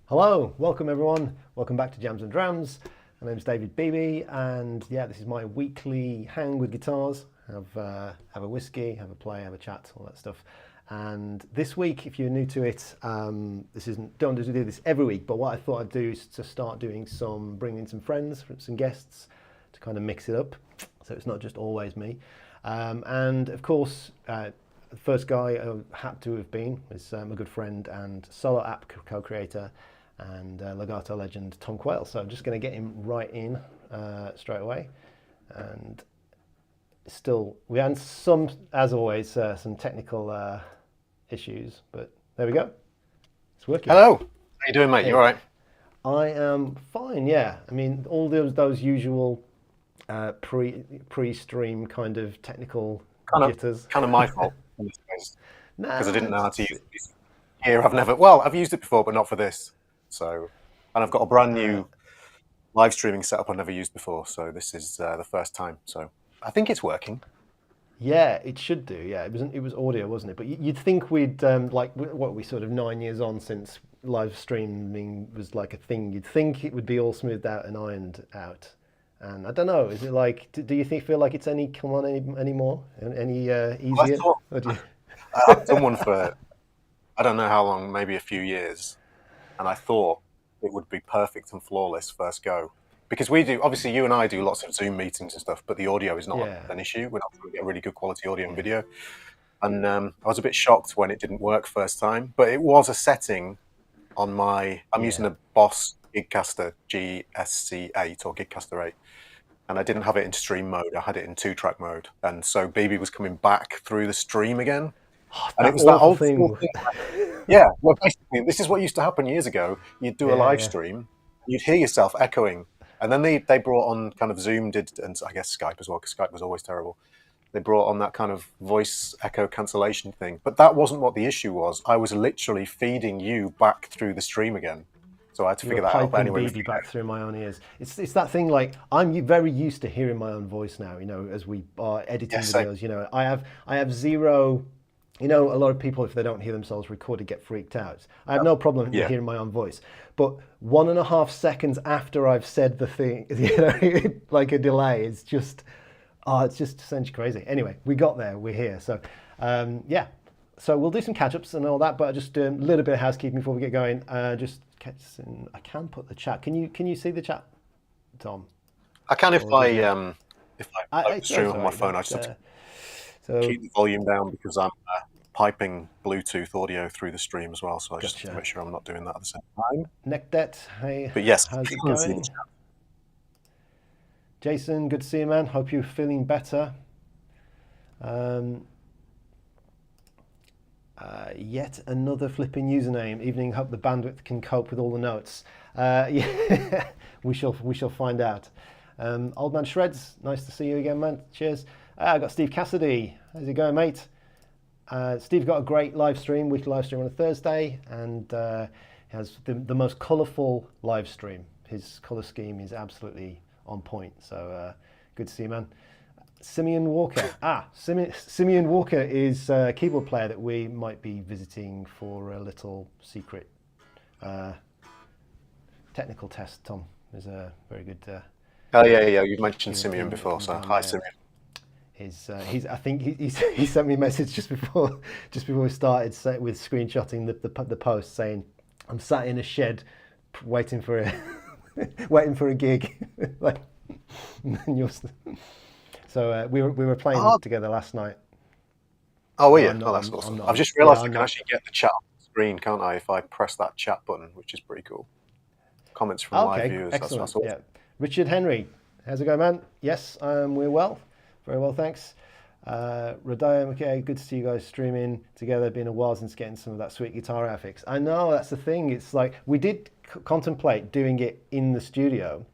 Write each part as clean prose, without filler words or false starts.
Hello, welcome everyone. Welcome back to Jams and Drams. My name's David Beebe, and yeah, this is my weekly hang with guitars. Have a whiskey, have a play, have a chat, all that stuff. And this week, if you're new to it, don't do this every week, but what I thought I'd do is to start bringing in some friends, some guests, to kind of mix it up, so it's not just always me. And of course, the first guy I had to have been was my good friend and solo app co-creator and legato legend Tom Quayle. So I'm just going to get him right in straight away. And we had some, as always, some technical issues, but there we go. It's working. Hello. How you doing, mate? Hey. You all right? I am fine, yeah. I mean, all those usual pre-stream kind of technical jitters. Kind of my fault, Nah, because I didn't know how to use it here. I've used it before, but not for this. So, and I've got a brand new live streaming setup I've never used before. So this is the first time. So I think it's working. Yeah, it should do. Yeah, it was audio, wasn't it? But you'd think we'd we sort of 9 years on since live streaming was like a thing. You'd think it would be all smoothed out and ironed out. And I don't know. Is it like? Do you feel like it's any more? Any easier? I've done one for I don't know how long, maybe a few years, and I thought it would be perfect and flawless first go. Because obviously you and I do lots of Zoom meetings and stuff, but the audio is not an issue. We're not going to get really good quality audio and video. And I was a bit shocked when it didn't work first time, but it was a setting on I'm using a Boss Gigcaster GSC8 or Gigcaster 8. And I didn't have it in stream mode. I had it in 2-track mode. And so BB was coming back through the stream again. And it was that old thing. Yeah, well, basically, this is what used to happen years ago. You'd do a live stream, you'd hear yourself echoing. And then they brought on kind of Zoom and I guess Skype as well, because Skype was always terrible. They brought on that kind of voice echo cancellation thing. But that wasn't what the issue was. I was literally feeding you back through the stream again. So I had to figure that out. Anyway, BB back through my own ears. It's that thing, like, I'm very used to hearing my own voice now, as we are editing videos. I have zero. A lot of people, if they don't hear themselves recorded, get freaked out. I have no problem hearing my own voice. But 1.5 seconds after I've said the thing, like a delay, it's just essentially crazy. Anyway, we got there. We're here. So, So we'll do some catch-ups and all that, but just a little bit of housekeeping before we get going. I can put the chat. Can you see the chat, Tom? I can if I stream on my phone. I just have to keep the volume down because I'm piping Bluetooth audio through the stream as well. So I just have to make sure I'm not doing that at the same time. Neckdet, hey. But yes, how's it going? Jason, good to see you, man. Hope you're feeling better. Yet another flipping username. Evening. Hope the bandwidth can cope with all the notes. Yeah, we shall find out. Old man Shreds, nice to see you again, man. Cheers. I got Steve Cassidy. How's it going, mate? Steve got a great weekly live stream on a Thursday, and has the most colourful live stream. His colour scheme is absolutely on point. So good to see you, man. Simeon Walker. Simeon Walker is a keyboard player that we might be visiting for a little secret technical test. Tom is a very good. Oh yeah. You've mentioned Simeon before, so hi, Simeon. I think he sent me a message just before we started with screenshotting the post saying, "I'm sat in a shed waiting for a gig." Like, so we were playing together last night. Oh yeah, that's awesome. I've just realised I can actually get the chat on the screen, can't I? If I press that chat button, which is pretty cool. Comments from live viewers. Excellent. That's awesome. Yeah. Richard Henry, how's it going, man? Yes, we're well. Very well, thanks. Radia, okay, good to see you guys streaming together. Been a while since getting some of that sweet guitar affix. I know, that's the thing. It's like, we did contemplate doing it in the studio.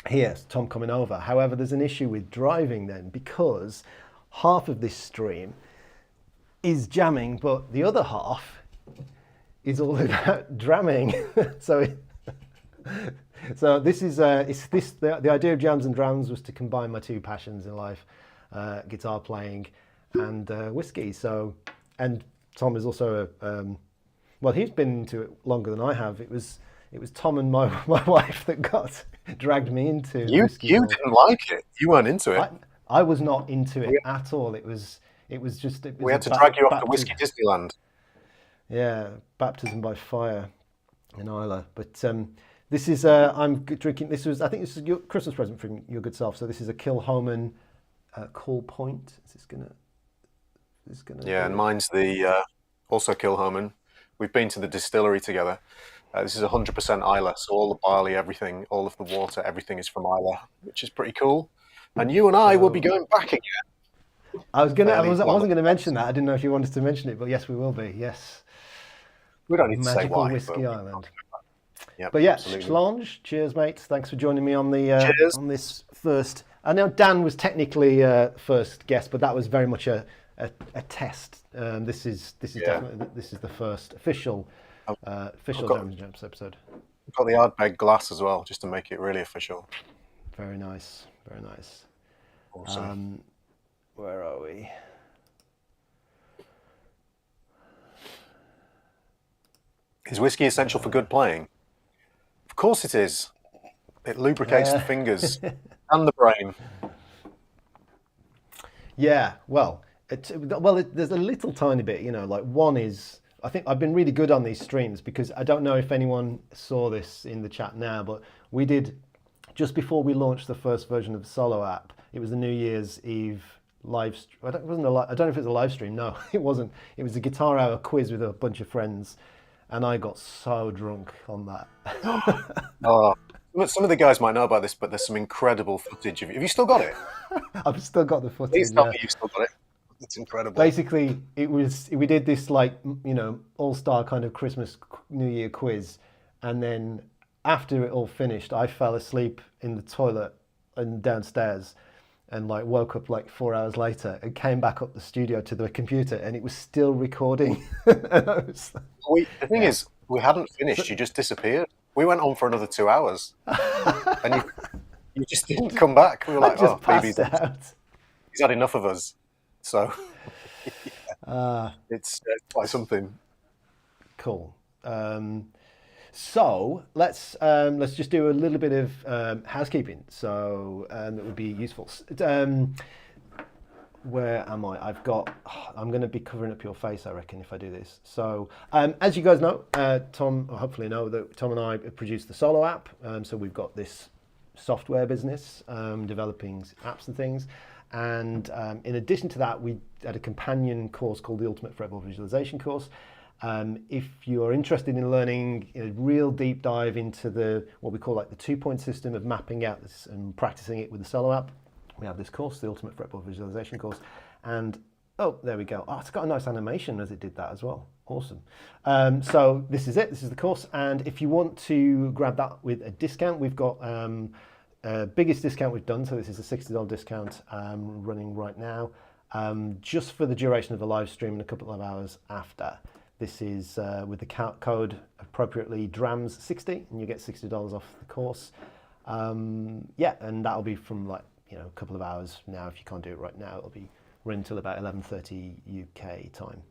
Here's Tom coming over. However, there's an issue with driving then, because half of this stream is jamming, but the other half is all about dramming. So this is the idea of Jams and Drams was to combine my two passions in life, guitar playing and whiskey. So, and Tom is also well, he's been into it longer than I have. It was it was Tom and my wife that dragged me into You whiskey. didn't like it. You weren't into it. I was not into it at all. It was We had to drag you off to Whiskey Disneyland. Yeah, baptism by fire in Islay. But this is I'm drinking. I think this is your Christmas present from your good self. So this is a Kilhoman Call Point. Is this gonna? Yeah, and mine's the also Kilhoman. We've been to the distillery together. This is 100% Islay, so all the barley, everything, all of the water, everything is from Islay, which is pretty cool. And you and I will be going back again. I wasn't going to mention that. I didn't know if you wanted to mention it, but yes, we will be. Yes. We don't need to say why. Magical Whiskey Island. Yep, but yeah, absolutely. Schlange, cheers, mate. Thanks for joining me on the on this first. I know Dan was technically first guest, but that was very much a test. This is definitely the first official Drams and Drams episode. We've got the Ardbeg glass as well, just to make it really official. Very nice, very nice. Awesome. Where are we? Is whiskey essential for good playing? Of course it is. It lubricates the fingers and the brain. Yeah, well, there's a little tiny bit, like one is, I think I've been really good on these streams because I don't know if anyone saw this in the chat now, but we did, just before we launched the first version of the Solo app, it was the New Year's Eve live, I don't know if it was a live stream, no, it wasn't. It was a guitar hour quiz with a bunch of friends, and I got so drunk on that. Oh, some of the guys might know about this, but there's some incredible footage of it. Have you still got it? I've still got the footage. Please tell me you've still got it. It's incredible. Basically, we did this all-star kind of Christmas New Year quiz, and then after it all finished, I fell asleep in the toilet and downstairs, and woke up 4 hours later and came back up the studio to the computer, and it was still recording. The thing is, we hadn't finished. You just disappeared. We went on for another 2 hours, and you just didn't come back. We were like, "Oh, baby, he's had enough of us." So it's quite something. Cool. So let's just do a little bit of housekeeping. So that would be useful. Where am I? I'm going to be covering up your face, I reckon, if I do this. So as you guys know, Tom, or hopefully know, that Tom and I produced the Solo app. So we've got this software business developing apps and things. And in addition to that, we had a companion course called the Ultimate Fretboard Visualization course. If you're interested in learning a real deep dive into what we call the 2-point system of mapping out this and practicing it with the Solo app, we have this course, the Ultimate Fretboard Visualization course. And oh, there we go. Oh, it's got a nice animation as it did that as well. Awesome. So this is it. This is the course. And if you want to grab that with a discount, we've got biggest discount we've done. So this is a $60 discount running right now, just for the duration of the live stream and a couple of hours after. This is with the code appropriately Drams 60, and you get $60 off the course. And that'll be from a couple of hours now. If you can't do it right now, it'll be running until about 11:30 UK time.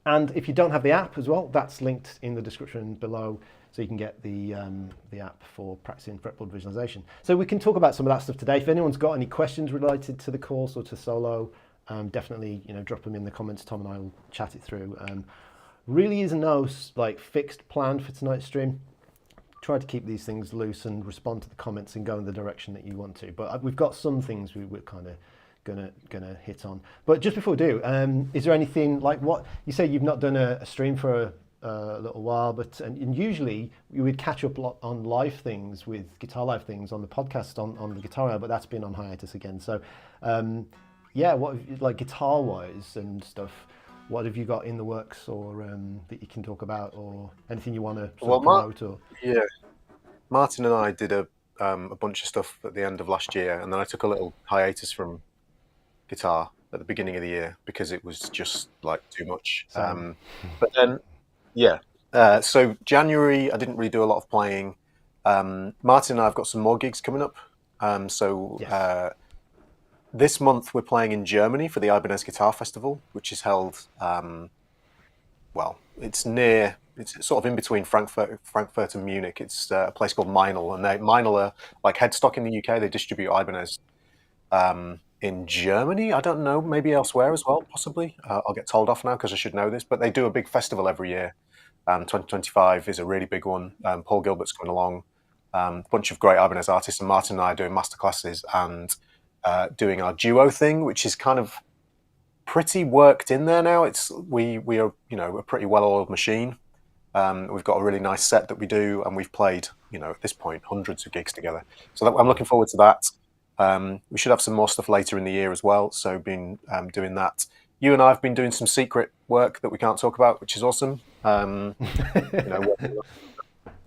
And if you don't have the app as well, that's linked in the description below, so you can get the app for practicing fretboard visualization. So we can talk about some of that stuff today. If anyone's got any questions related to the course or to Solo, definitely drop them in the comments. Tom and I will chat it through. Really is no fixed plan for tonight's stream. Try to keep these things loose and respond to the comments and go in the direction that you want to. But we've got some things we're kind of gonna hit on. But just before we do, is there anything what you say you've not done a stream for a little while, but and usually we would catch up on live things with guitar live things on the podcast on the Guitar Hour, but that's been on hiatus again. So what guitar wise and stuff, what have you got in the works, or that you can talk about, or anything you want to promote? Martin and I did a bunch of stuff at the end of last year, and then I took a little hiatus from guitar at the beginning of the year because it was just too much. But then so January I didn't really do a lot of playing. Martin and I have got some more gigs coming up. This month we're playing in Germany for the Ibanez Guitar Festival, which is held, it's near it's sort of in between Frankfurt and Munich. It's a place called Meinl, and Meinl are like headstock in the UK. They distribute Ibanez in Germany. I don't know, maybe elsewhere as well, possibly. I'll get told off now because I should know this, but they do a big festival every year. 2025 is a really big one. Paul Gilbert's coming along. A bunch of great Ibanez artists, and Martin and I are doing masterclasses and doing our duo thing, which is kind of pretty worked in there now. We are a pretty well-oiled machine. We've got a really nice set that we do, and we've played at this point hundreds of gigs together. So I'm looking forward to that. We should have some more stuff later in the year as well. So been doing that. You and I have been doing some secret work that we can't talk about, which is awesome. And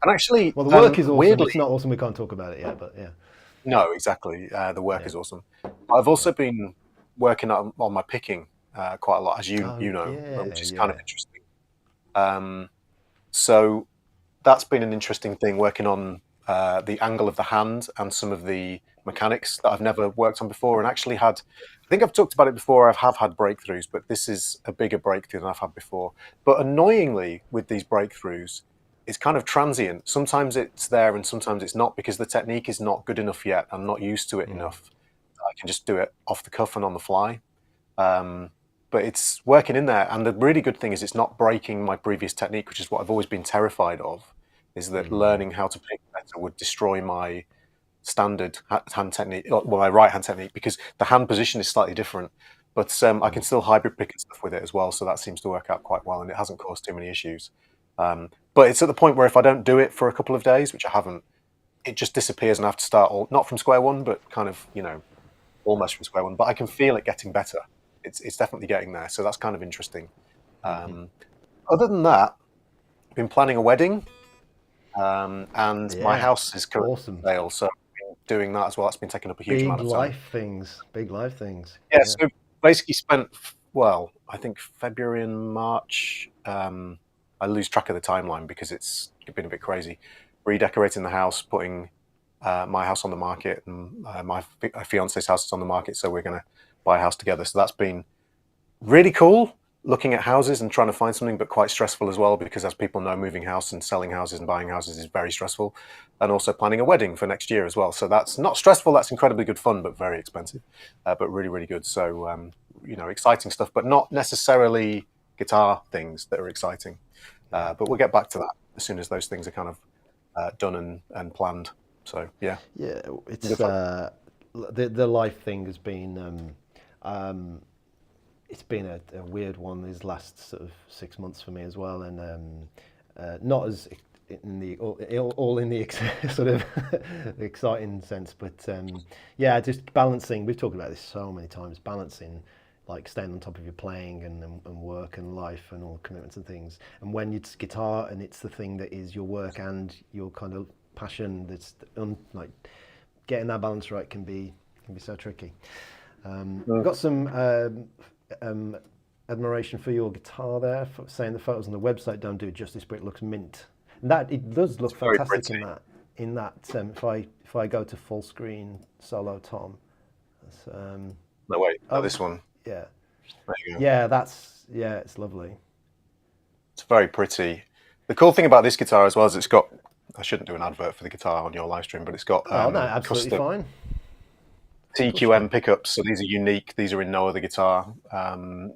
actually, well, the work is awesome. Weirdly, it's not awesome. We can't talk about it yet, but yeah. No, exactly. The work is awesome. I've also been working on my picking quite a lot, as you know, which is kind of interesting. So that's been an interesting thing, working on the angle of the hand and some of the mechanics that I've never worked on before, and actually I think I've talked about it before, I have had breakthroughs, but this is a bigger breakthrough than I've had before. But annoyingly, with these breakthroughs, it's kind of transient. Sometimes it's there and sometimes it's not, because the technique is not good enough yet. I'm not used to it enough. I can just do it off the cuff and on the fly. But it's working in there. And the really good thing is it's not breaking my previous technique, which is what I've always been terrified of, is that learning how to pick better would destroy my standard hand technique, well, my right hand technique, because the hand position is slightly different. But I can still hybrid pick and stuff with it as well. So that seems to work out quite well, and it hasn't caused too many issues. But it's at the point where if I don't do it for a couple of days, which I haven't, it just disappears and I have to start not from square one, but kind of, almost from square one. But I can feel it getting better. It's definitely getting there. So that's kind of interesting. Other than that, I've been planning a wedding, and my house is currently awesome. for sale. So I've been doing that as well. That's been taking up a huge amount of time. Big life things. Yeah, so basically spent, I think February and March, I lose track of the timeline because it's been a bit crazy, redecorating the house, putting my house on the market, and my fiance's house is on the market, so we're going to buy a house together. So that's been really cool, looking at houses and trying to find something, but quite stressful as well, because as people know, moving house and selling houses and buying houses is very stressful. And also planning a wedding for next year as well. So that's not stressful, that's incredibly good fun, but very expensive, but really, really good. So, exciting stuff, but not necessarily guitar things that are exciting. But we'll get back to that as soon as those things are kind of done and planned. So, yeah. Yeah, it's the life thing has been... it's been a weird one these last sort of 6 months for me as well, and not as in the all in the sort of exciting sense, but just balancing. We've talked about this so many times, balancing, like staying on top of your playing and work and life and all commitments and things. And when it's guitar and it's the thing that is your work and your kind of passion, that's like getting that balance right can be so tricky. We've got some admiration for your guitar there, for saying the photos on the website don't do it justice, but it looks mint. And that it does look fantastic in that. If I go to full screen solo tom. No wait, this one. Yeah. There you go. Yeah, it's lovely. It's very pretty. The cool thing about this guitar as well is it's got, I shouldn't do an advert for the guitar on your live stream, but it's got absolutely custom fine. TQM pickups, so these are unique. These are in no other guitar.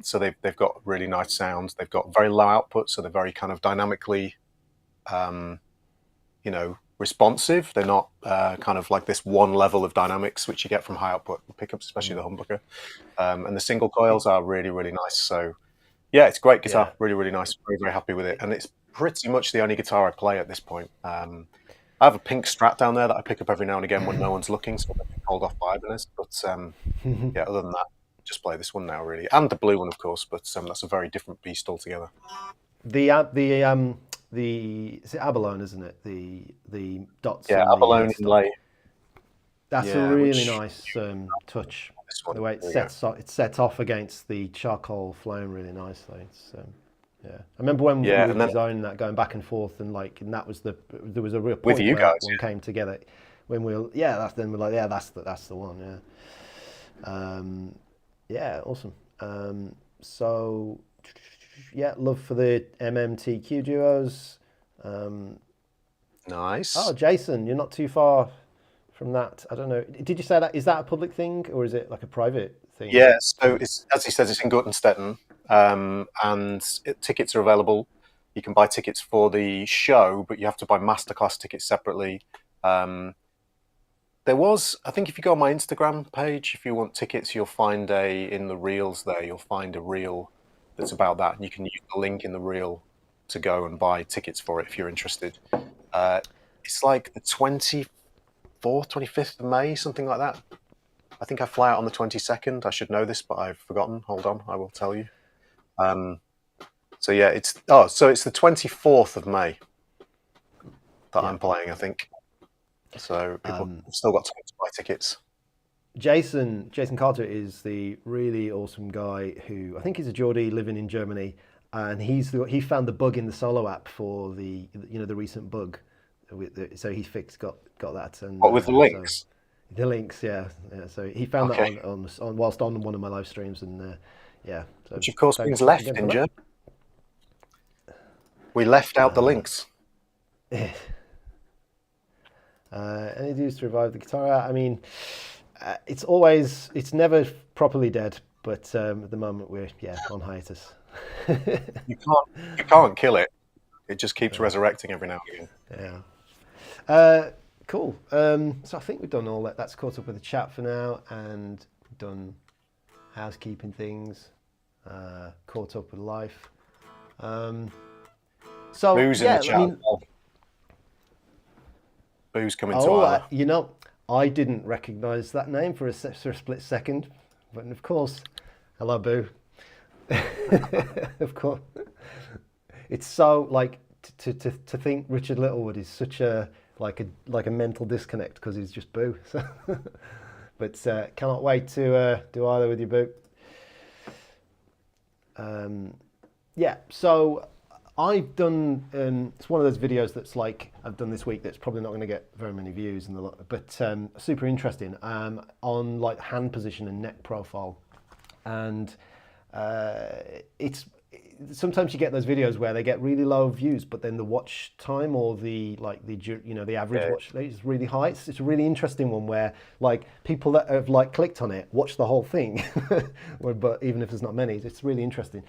So they've got really nice sounds. They've got very low output, so they're very kind of dynamically, responsive. They're not kind of like this one level of dynamics which you get from high output pickups, especially the humbucker. And the single coils are really, really nice. So yeah, it's a great guitar. Yeah. Really, really nice. Very, very happy with it. And it's pretty much the only guitar I play at this point. I have a pink Strat down there that I pick up every now and again when no one's looking, so I don't get called off by Ibanez. But other than that, just play this one now, really, and the blue one, of course. But that's a very different beast altogether. The is it abalone, isn't it? The dots. Yeah, abalone inlay. That's a really nice touch. The way it's set off against the charcoal flame really nicely. It's, I remember when we were designing that, going back and forth, and that was there was a real point with you guys when came together. When we're that's the one. Yeah, awesome. So yeah, love for the MMTQ duos. Nice. Oh, Jason, you're not too far from that. I don't know. Did you say that? Is that a public thing or is it like a private thing? Yeah, so it's, as he says, it's in Guttenstetten, and tickets are available. You can buy tickets for the show, but you have to buy masterclass tickets separately. There was, I think, if you go on my Instagram page, if you want tickets, you'll find in the reels there, you'll find a reel that's about that, and you can use the link in the reel to go and buy tickets for it if you're interested. It's like the 24th, 25th of May, something like that. I think I fly out on the 22nd. I should know this, but I've forgotten. Hold on, I will tell you. So yeah, it's the 24th of May that I'm playing, I think. So people have still got time to buy tickets. Jason Carter is the really awesome guy who I think he's a Geordie living in Germany, and he found the bug in the solo app for the the recent bug, so he got that. And What with the links? So the links, yeah. So he found Okay. that on whilst on one of my live streams, and yeah. So Which of course thanks means left again in for German. We left out the links. that. Any dues to revive the guitar? I mean, it's never properly dead, but at the moment we're on hiatus. You can't kill it. It just keeps resurrecting every now and again. Yeah. Cool. So I think we've done all that. That's caught up with the chat for now, and done housekeeping things. Caught up with life. So Boo's in the chat. I mean, Boo's coming to Ireland. I didn't recognise that name for a split second, but of course, hello, Boo. Of course, it's so like to think Richard Littlewood is such a mental disconnect because he's just Boo. So, but cannot wait to do either with you, Boo. Yeah, so I've done. It's one of those videos that's like I've done this week. That's probably not going to get very many views, but super interesting on like hand position and neck profile, and it's sometimes you get those videos where they get really low views, but then the watch time or the average watch rate is really high. It's a really interesting one where like people that have like clicked on it watch the whole thing, but even if there's not many, it's really interesting.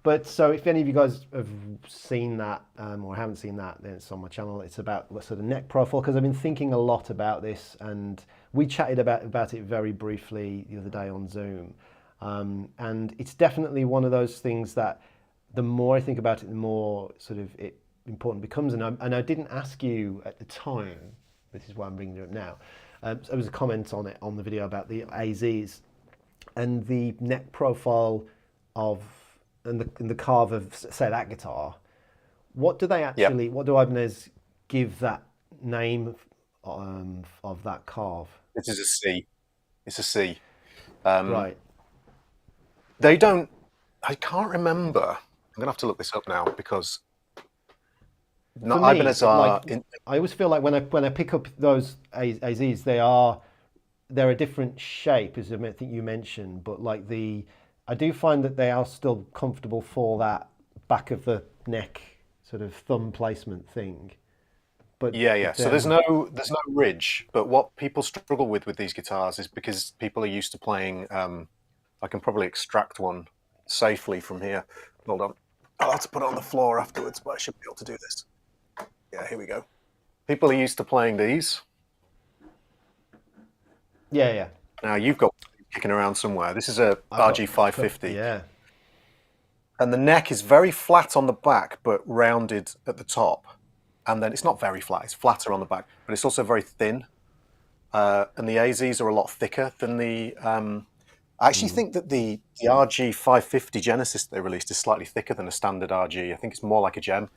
But so if any of you guys have seen that or haven't seen that, then it's on my channel. It's about sort of neck profile, because I've been thinking a lot about this, and we chatted about it very briefly the other day on Zoom. And it's definitely one of those things that the more I think about it, the more sort of it important becomes. And I didn't ask you at the time, this is why I'm bringing it up now. There was a comment on it on the video about the AZs and the neck profile of and the carve of, say, that guitar. What do they actually? What do Ibanez give that name of that carve? This is a C. It's a C. Right. They don't. I can't remember. I'm gonna have to look this up now because Ibanez are. I always feel like when I pick up those AZs, they're a different shape, as I think you mentioned, but like I do find that they are still comfortable for that back of the neck sort of thumb placement thing. But Yeah. So there's no ridge, but what people struggle with these guitars is because people are used to playing. I can probably extract one safely from here. Hold on. I'll have to put it on the floor afterwards, but I should be able to do this. Yeah, here we go. People are used to playing these. Yeah. Now you've got kicking around somewhere. This is a RG550. Yeah. And the neck is very flat on the back, but rounded at the top. And then it's not very flat, it's flatter on the back, but it's also very thin. And the AZs are a lot thicker than the... I actually think that the RG550 Genesis they released is slightly thicker than a standard RG. I think it's more like a Gem.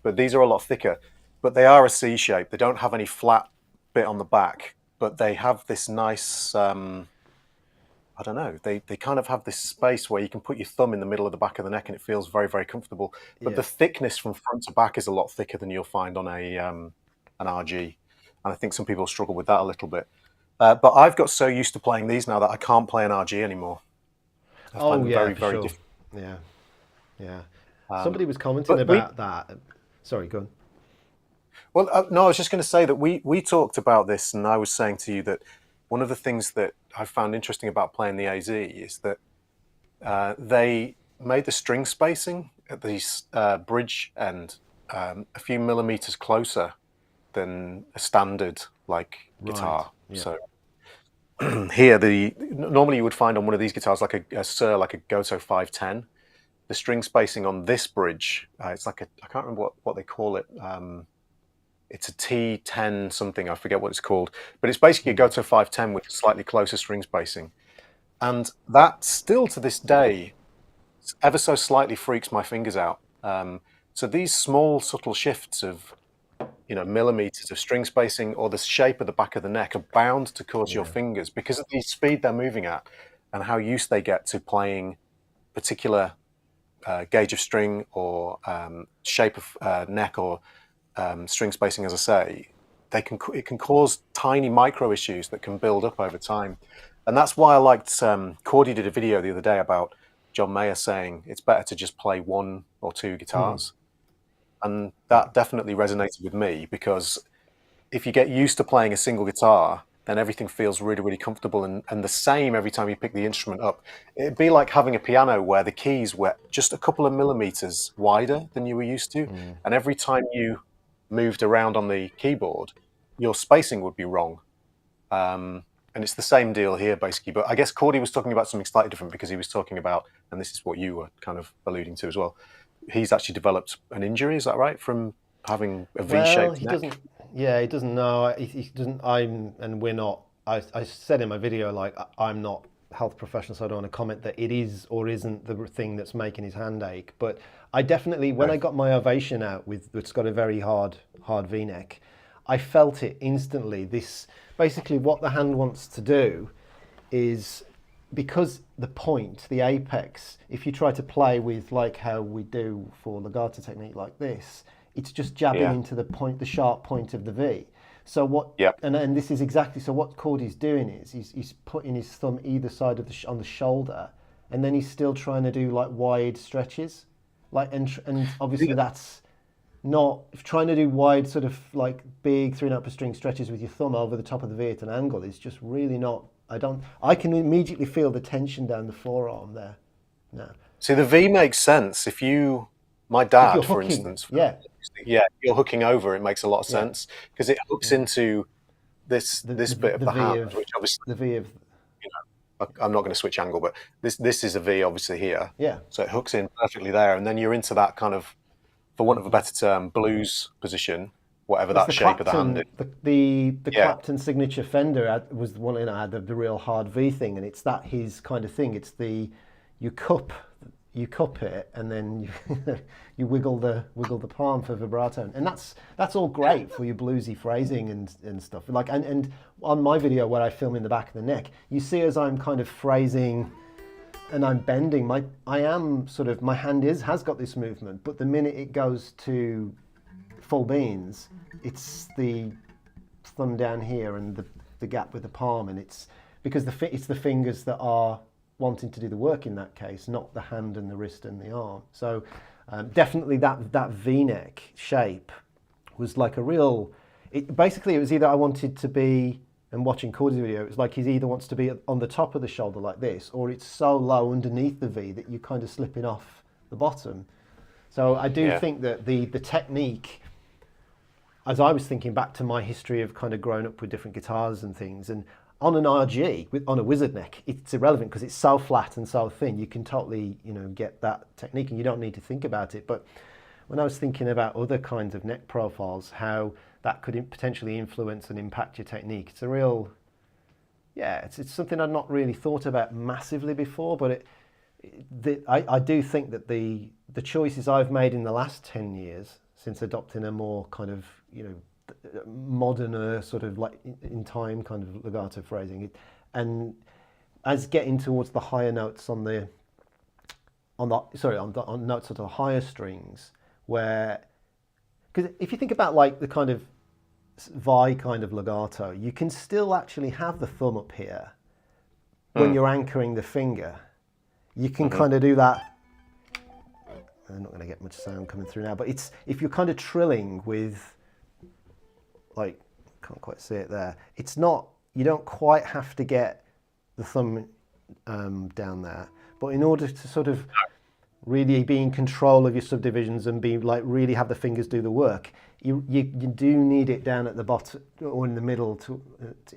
But these are a lot thicker. But they are a C shape. They don't have any flat bit on the back, but they have this nice... I don't know. They kind of have this space where you can put your thumb in the middle of the back of the neck, and it feels very, very comfortable. But the thickness from front to back is a lot thicker than you'll find on an RG, and I think some people struggle with that a little bit. But I've got so used to playing these now that I can't play an RG anymore. I find them very, very difficult. Yeah. Yeah. Somebody was commenting But about that. Sorry, go on. well, no, I was just going to say that we talked about this, and I was saying to you that one of the things that I found interesting about playing the AZ is that they made the string spacing at the bridge end a few millimeters closer than a standard like Right. guitar. Yeah. So here, normally you would find on one of these guitars like a Sir, like a Goto 510. The string spacing on this bridge, it's like I can't remember what they call it. It's a T10 something, I forget what it's called, but it's basically a Goto 510 with slightly closer string spacing. And that still to this day, ever so slightly freaks my fingers out. So these small subtle shifts of millimeters of string spacing or the shape of the back of the neck are bound to cause your fingers, because of the speed they're moving at and how used they get to playing particular gauge of string or shape of neck or string spacing, as I say, it can cause tiny micro issues that can build up over time. And that's why I liked Cordy did a video the other day about John Mayer saying it's better to just play one or two guitars. And that definitely resonated with me, because if you get used to playing a single guitar, then everything feels really, really comfortable and the same every time you pick the instrument up. It'd be like having a piano where the keys were just a couple of millimeters wider than you were used to. And every time you moved around on the keyboard, your spacing would be wrong. And it's the same deal here, basically. But I guess Cordy was talking about something slightly different, because he was talking about, and this is what you were kind of alluding to as well, he's actually developed an injury, is that right, from having a V-shaped neck? Doesn't. Yeah, he doesn't know. He doesn't. And we're not. I said in my video, like, I'm not a health professional, so I don't want to comment that it is or isn't the thing that's making his hand ache. But I definitely, when I got my Ovation out with, it's got a very hard V-neck, I felt it instantly. This basically what the hand wants to do is, because the apex, if you try to play with like how we do for legato technique like this, it's just jabbing into the sharp point of the V. So what? And this is exactly so. What Cordy's doing is he's putting his thumb either side of on the shoulder, and then he's still trying to do like wide stretches, like and obviously that's not trying to do wide sort of like big 3.5 string stretches with your thumb over the top of the V at an angle is just really not. I can immediately feel the tension down the forearm there. No. See, the V makes sense my dad, for instance, you're hooking over, it makes a lot of sense, because it hooks into this bit of the hand, which obviously the V of, I'm not going to switch angle, but this is a V obviously here. Yeah. So it hooks in perfectly there, and then you're into that kind of, for want of a better term, blues position, whatever that shape of the hand is. The Clapton signature Fender was the one had the real hard V thing, and it's his kind of thing. It's you cup it, and then you wiggle the palm for vibrato, and that's all great for your bluesy phrasing and stuff. Like and on my video where I film in the back of the neck, you see as I'm kind of phrasing and I'm bending, my hand has got this movement, but the minute it goes to full beans, it's the thumb down here and the gap with the palm, and it's because it's the fingers that are wanting to do the work in that case, not the hand and the wrist and the arm. So definitely that V-neck shape was like a real, basically it was either I wanted to be, and watching Cordy's video, it was like he either wants to be on the top of the shoulder like this, or it's so low underneath the V that you're kind of slipping off the bottom. So I do think that the technique, as I was thinking back to my history of kind of growing up with different guitars and things, and on an RG, on a wizard neck, it's irrelevant because it's so flat and so thin. You can totally, get that technique, and you don't need to think about it. But when I was thinking about other kinds of neck profiles, how that could potentially influence and impact your technique, it's a real, it's something I'd not really thought about massively before. But I do think that the choices I've made in the last 10 years since adopting a more kind of, moderner sort of like in time kind of legato phrasing, and as getting towards the higher notes on notes of the higher strings, where, because if you think about like the kind of Vi kind of legato, you can still actually have the thumb up here when you're anchoring the finger. You can kind of do that I'm not going to get much sound coming through now, but it's if you're kind of trilling with, like, can't quite see it there. It's not, you don't quite have to get the thumb down there, but in order to sort of really be in control of your subdivisions and be like really have the fingers do the work, you do need it down at the bottom or in the middle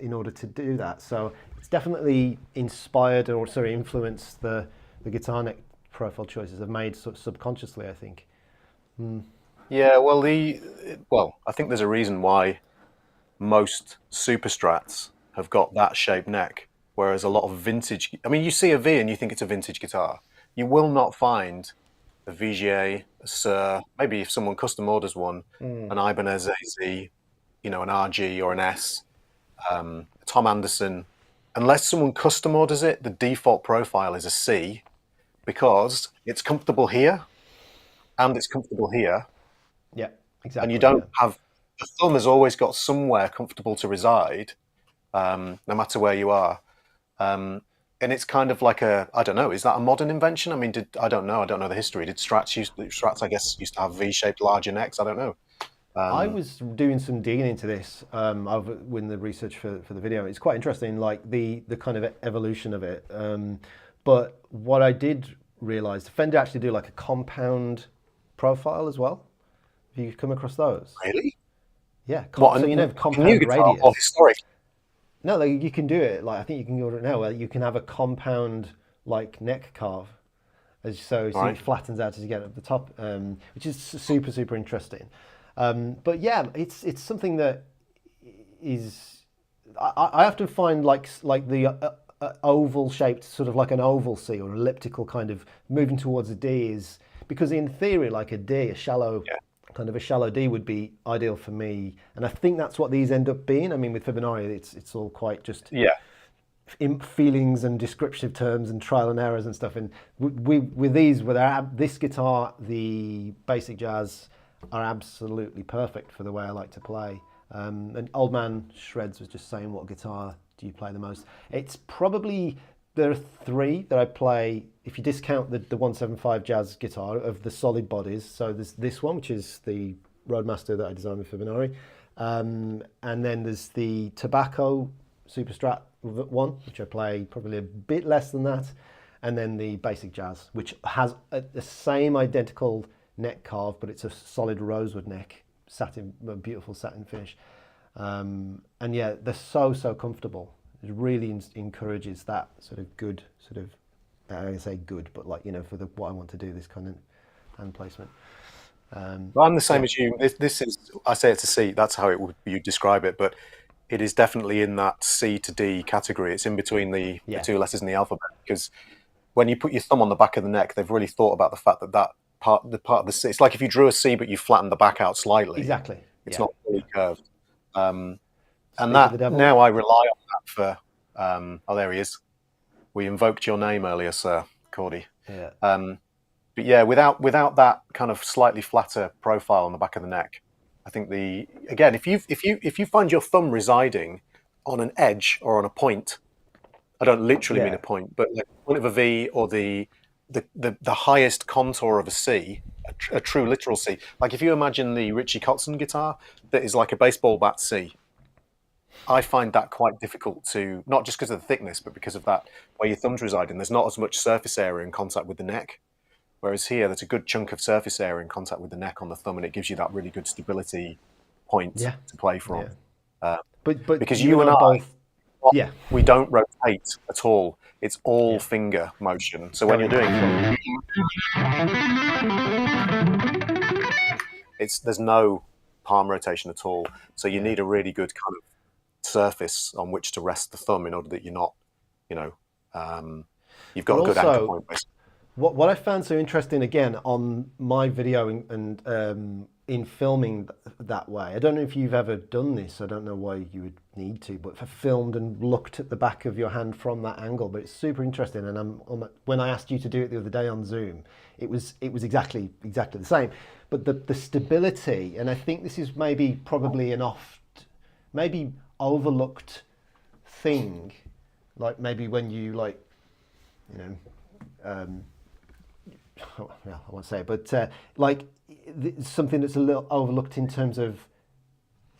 in order to do that. So it's definitely inspired or influenced the guitar neck profile choices I've made sort of subconsciously, I think. Yeah, well, I think there's a reason why most Super Strats have got that shaped neck, whereas a lot of vintage, I mean, you see a V and you think it's a vintage guitar. You will not find a VGA, a Sir, maybe if someone custom orders one, an Ibanez AZ, an RG or an S, Tom Anderson. Unless someone custom orders it, the default profile is a C because it's comfortable here and it's comfortable here. Yeah, exactly. And you don't have, the thumb has always got somewhere comfortable to reside, no matter where you are. And it's kind of like I don't know, is that a modern invention? I mean, I don't know the history. Did Strats, I guess, used to have V-shaped larger necks? I don't know. I was doing some digging into this when the research for the video. It's quite interesting, like the kind of evolution of it. But what I did realize, Fender actually do like a compound profile as well. Have you come across those? Really? Yeah. So compound new guitar radius. or historic? No, like you can do it. Like I think you can order it now. Where you can have a compound like neck carve, so it flattens out as you get up the top, which is super interesting. But yeah, it's something that is I often find like the oval shaped, sort of like an oval C or elliptical kind of moving towards a D is because in theory, like a D, a shallow. Yeah. Kind of a shallow D would be ideal for me, and I think that's what these end up being. I mean, with Fibonacci, it's all quite just feelings and descriptive terms and trial and errors and stuff. And with this guitar, the basic jazz are absolutely perfect for the way I like to play. And Old Man Shreds was just saying, what guitar do you play the most? It's probably, there are three that I play, if you discount the 175 jazz guitar of the solid bodies. So there's this one, which is the Roadmaster that I designed with Fibonacci. And then there's the Tobacco Super Strat one, which I play probably a bit less than that. And then the Basic Jazz, which has the same identical neck carve, but it's a solid rosewood neck, satin, a beautiful satin finish. And yeah, they're so comfortable. It really encourages that sort of good, I say good, but like, for what I want to do, this kind of hand placement. Well, I'm the same as you. This is, I say it's a C, that's how you describe it, but it is definitely in that C to D category. It's in between the two letters in the alphabet, because when you put your thumb on the back of the neck, they've really thought about the fact that part of the C, it's like if you drew a C, but you flattened the back out slightly. Exactly. It's not fully curved. And that, now I rely on that for, oh, there he is. We invoked your name earlier, Sir Cordy. Yeah. But yeah, without that kind of slightly flatter profile on the back of the neck, I think again, if you find your thumb residing on an edge or on a point, I don't literally mean a point, but like the point of a V or the highest contour of a C, a true literal C. Like if you imagine the Richie Kotzen guitar that is like a baseball bat C, I find that quite difficult to, not just because of the thickness, but because of that where your thumb's residing. There's not as much surface area in contact with the neck. Whereas here, there's a good chunk of surface area in contact with the neck on the thumb, and it gives you that really good stability point to play from. Yeah. But because you and I, both, we don't rotate at all. It's all finger motion. So when you're doing, there's no palm rotation at all. So you need a really good kind of surface on which to rest the thumb in order that you're not, you've got a good anchor point. Basically. What I found so interesting, again, on my video and in filming that way, I don't know if you've ever done this, I don't know why you would need to, but filmed and looked at the back of your hand from that angle, but it's super interesting. And when I asked you to do it the other day on Zoom, it was exactly the same. But the stability, and I think this is probably maybe overlooked thing, like maybe when you yeah, I won't say it, but like something that's a little overlooked in terms of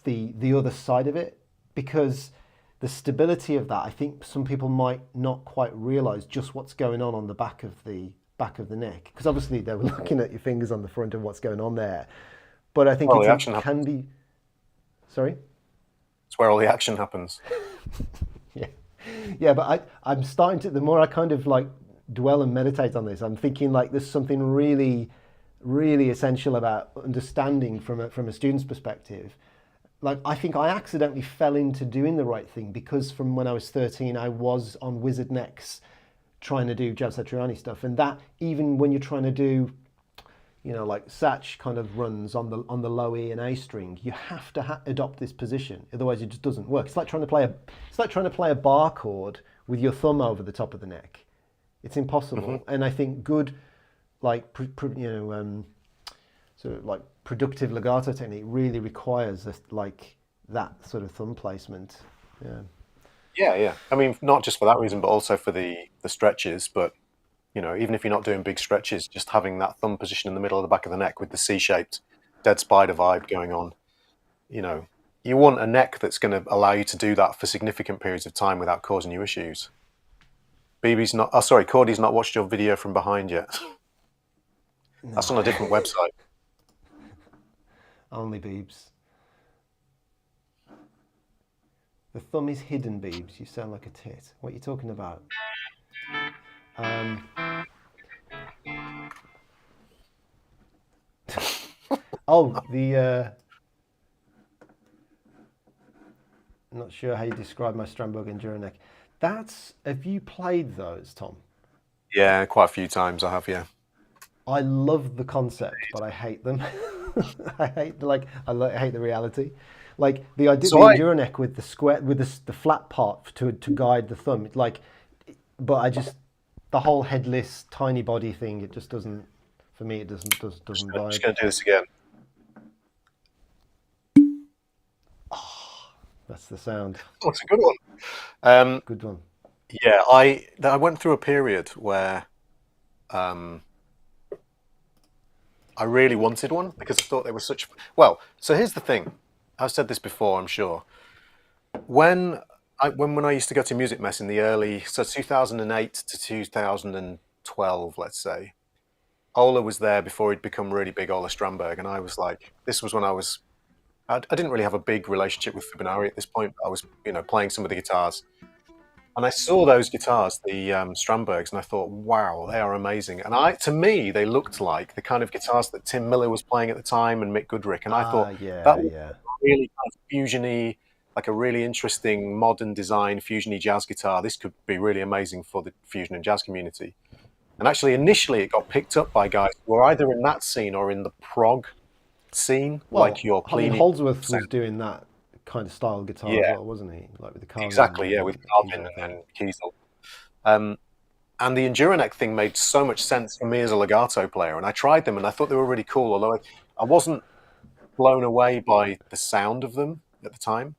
the other side of it, because the stability of that, I think some people might not quite realize just what's going on the back of the neck, because obviously they were looking at your fingers on the front of what's going on there, but I think Well, the it action happens. can be. Sorry. It's where all the action happens. Yeah, yeah, but I'm starting to. The more I kind of like dwell and meditate on this, I'm thinking like there's something really, really essential about understanding from a student's perspective. Like I think I accidentally fell into doing the right thing because from when I was 13, I was on wizard necks trying to do Jazz Satriani stuff, and that even when you're trying to do, you know, like Satch kind of runs on the low E and A string, you have to adopt this position, otherwise it just doesn't work. It's like trying to play a bar chord with your thumb over the top of the neck. It's impossible. And I think good, like sort of like productive legato technique really requires like that sort of thumb placement. Yeah. Yeah. I mean, not just for that reason, but also for the stretches. But you know, even if you're not doing big stretches, just having that thumb position in the middle of the back of the neck with the C-shaped dead spider vibe going on, you know, you want a neck that's going to allow you to do that for significant periods of time without causing you issues. Cordy's not watched your video from behind yet. No. That's on a different website. Only Beebs. The thumb is hidden, Beebs. You sound like a tit. What are you talking about? I'm not sure how you describe my Strandberg and Juranek. Have you played those, Tom? Yeah, quite a few times I have, yeah. I love the concept, but I hate them. I hate the reality. Like the idea, the Juranek with the square, with the flat part to guide the thumb. Like, but the whole headless tiny body thing. It just doesn't. For me, it doesn't vibe. I'm just going to do this again. Oh, that's the sound. Oh, it's a good one. Good one. Yeah, I went through a period where I really wanted one because I thought they were such. Well, so here's the thing. I've said this before, I'm sure. When I used to go to Music Mess in the early, so 2008 to 2012, let's say, Ola was there before he'd become really big, Ola Strandberg, and I was like, this was when I didn't really have a big relationship with Fibonacci at this point. I was, playing some of the guitars. And I saw those guitars, the Strandbergs, and I thought, wow, they are amazing. And to me, they looked like the kind of guitars that Tim Miller was playing at the time and Mick Goodrick. And I thought that was really kind of fusion-y, like a really interesting modern design fusion-y jazz guitar. This could be really amazing for the fusion and jazz community. And actually, initially, it got picked up by guys who were either in that scene or in the prog scene, like your Pliny. Holdsworth was doing that kind of style guitar as well, wasn't he? Like with the Carvin. Exactly, yeah, with Carvin and Kiesel. And the Enduraneck thing made so much sense for me as a legato player, and I tried them and I thought they were really cool, although I wasn't blown away by the sound of them at the time.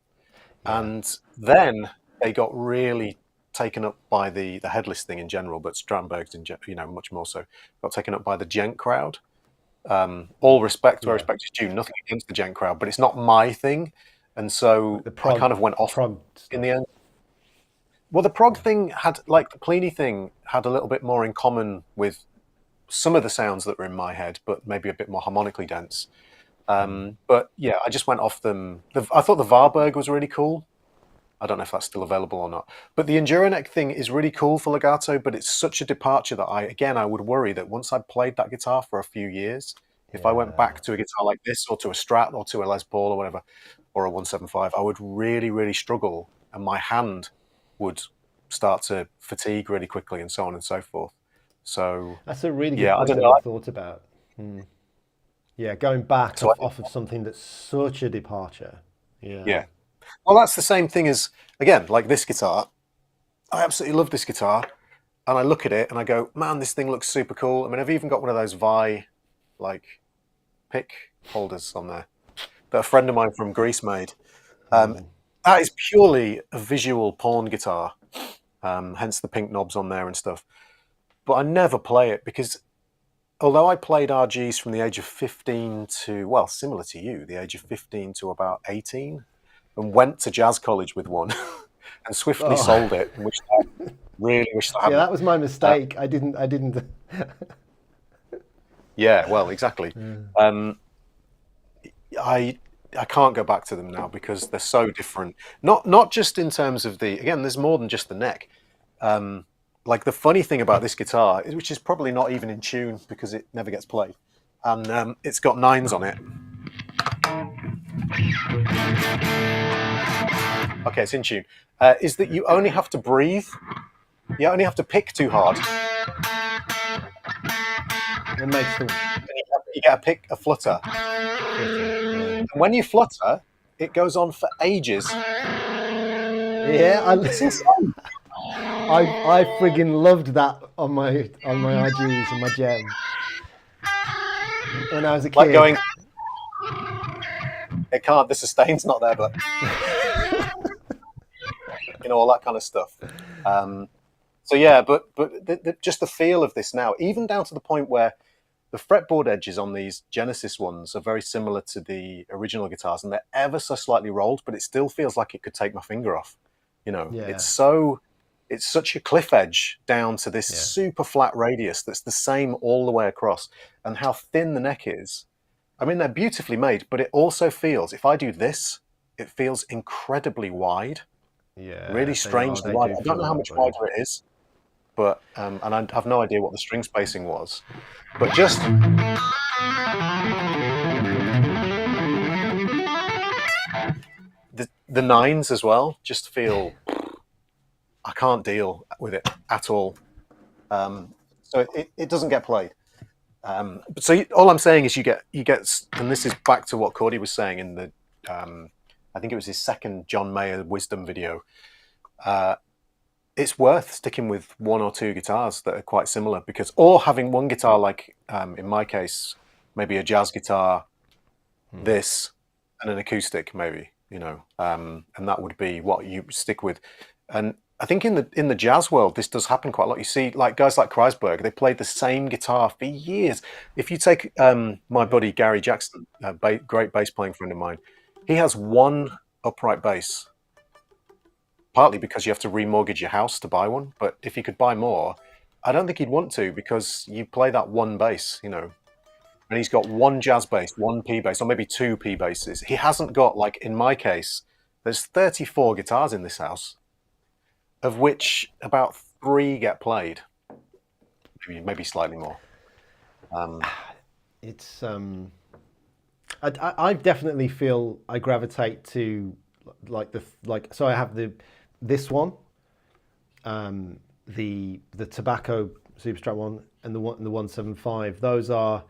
Yeah. And then they got really taken up by the headless thing in general, but Strandberg's much more so, got taken up by the gent crowd. All respect where respect is due, nothing against the gent crowd, but it's not my thing. And so I kind of went off in the end. Well, the prog thing had, like the Pliny thing, had a little bit more in common with some of the sounds that were in my head, but maybe a bit more harmonically dense. But yeah, I just went off them. I thought the Warburg was really cool. I don't know if that's still available or not. But the Enduraneck thing is really cool for legato, but it's such a departure that I would worry that once I'd played that guitar for a few years, if I went back to a guitar like this or to a Strat or to a Les Paul or whatever, or a 175, I would really, really struggle, and my hand would start to fatigue really quickly, and so on and so forth. So that's a really good point I thought about. Yeah, going back off of something that's such a departure. Yeah. Well, that's the same thing as, again, like this guitar. I absolutely love this guitar, and I look at it and I go, man, this thing looks super cool. I mean, I've even got one of those pick holders on there that a friend of mine from Greece made. That is purely a visual pawn guitar, hence the pink knobs on there and stuff. But I never play it because although I played RGs from the age of 15 to, well, similar to you, the age of 15 to about 18, and went to jazz college with one and swiftly sold it, and really wished I hadn't. Yeah, that was my mistake. I didn't. Yeah, well, exactly. I can't go back to them now because they're so different. Not just in terms of again, there's more than just the neck. Like the funny thing about this guitar, which is probably not even in tune because it never gets played, and it's got nines on it. Okay, it's in tune. Is that you only have to breathe. You only have to pick too hard. It makes them. You get a flutter. And when you flutter, it goes on for ages. Yeah, I friggin' loved that on my RGs and my Gem when I was a kid. Like going, it can't. The sustain's not there, but all that kind of stuff. So yeah, but just the feel of this now, even down to the point where the fretboard edges on these Genesis ones are very similar to the original guitars, and they're ever so slightly rolled, but it still feels like it could take my finger off. It's such a cliff edge down to this super flat radius that's the same all the way across, and how thin the neck is. I mean, they're beautifully made, but it also feels, if I do this, it feels incredibly wide. Yeah, really strangely wide. I don't know how much wider it is, but and I have no idea what the string spacing was, but just the nines as well just feel, I can't deal with it at all. So it doesn't get played. So all I'm saying is you get, and this is back to what Cordy was saying in the, I think it was his second John Mayer Wisdom video. It's worth sticking with one or two guitars that are quite similar, or having one guitar like, in my case, maybe a jazz guitar, this, and an acoustic maybe, and that would be what you stick with. And I think in the jazz world, this does happen quite a lot. You see, like guys like Kreisberg, they played the same guitar for years. If you take my buddy Gary Jackson, a great bass playing friend of mine, he has one upright bass, partly because you have to remortgage your house to buy one. But if he could buy more, I don't think he'd want to, because you play that one bass, And he's got one jazz bass, one P bass, or maybe two P basses. He hasn't got, like in my case, there's 34 guitars in this house, of which about 3 get played, maybe slightly more. It's I definitely feel I gravitate to so I have this one, the tobacco Superstrat one, and the 175. Those are,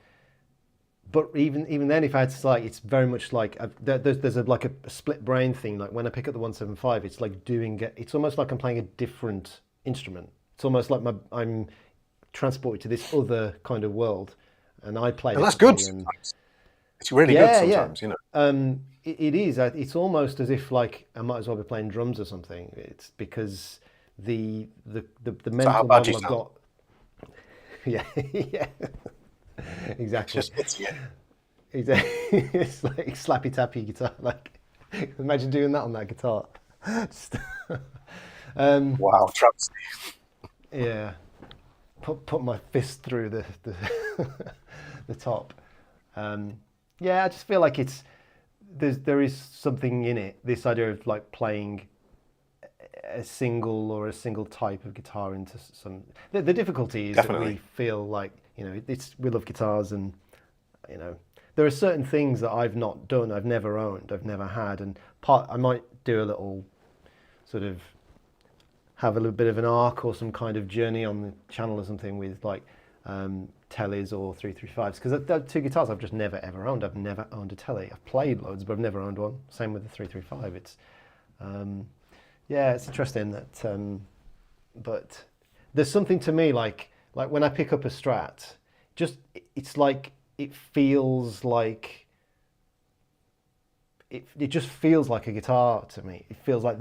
but even then, if I had to say, it's very much like there's like a split brain thing. Like when I pick up the 175, it's like it's almost like I'm playing a different instrument. It's almost like I'm transported to this other kind of world, and I play. And that's good. It's really good sometimes, It is. It's almost as if like I might as well be playing drums or something. It's because the mental model I've got. Yeah, yeah. Exactly. It's like slappy tappy guitar. Like, imagine doing that on that guitar. Wow, travesty. Yeah, put my fist through the the top. Yeah, I just feel like there is something in it. This idea of like playing a single type of guitar into some. The difficulty is Definitely. That we feel like we love guitars, and there are certain things that I've not done, I've never owned, I've never had, and I might do a little sort of have a little bit of an arc or some kind of journey on the channel or something with like Tellys or 335s, because they're two guitars I've just never ever owned. I've never owned a Telly. I've played loads, but I've never owned one. Same with the 335. It's it's interesting that, but there's something to me like when I pick up a Strat, it's like it feels like it just feels like a guitar to me. It feels like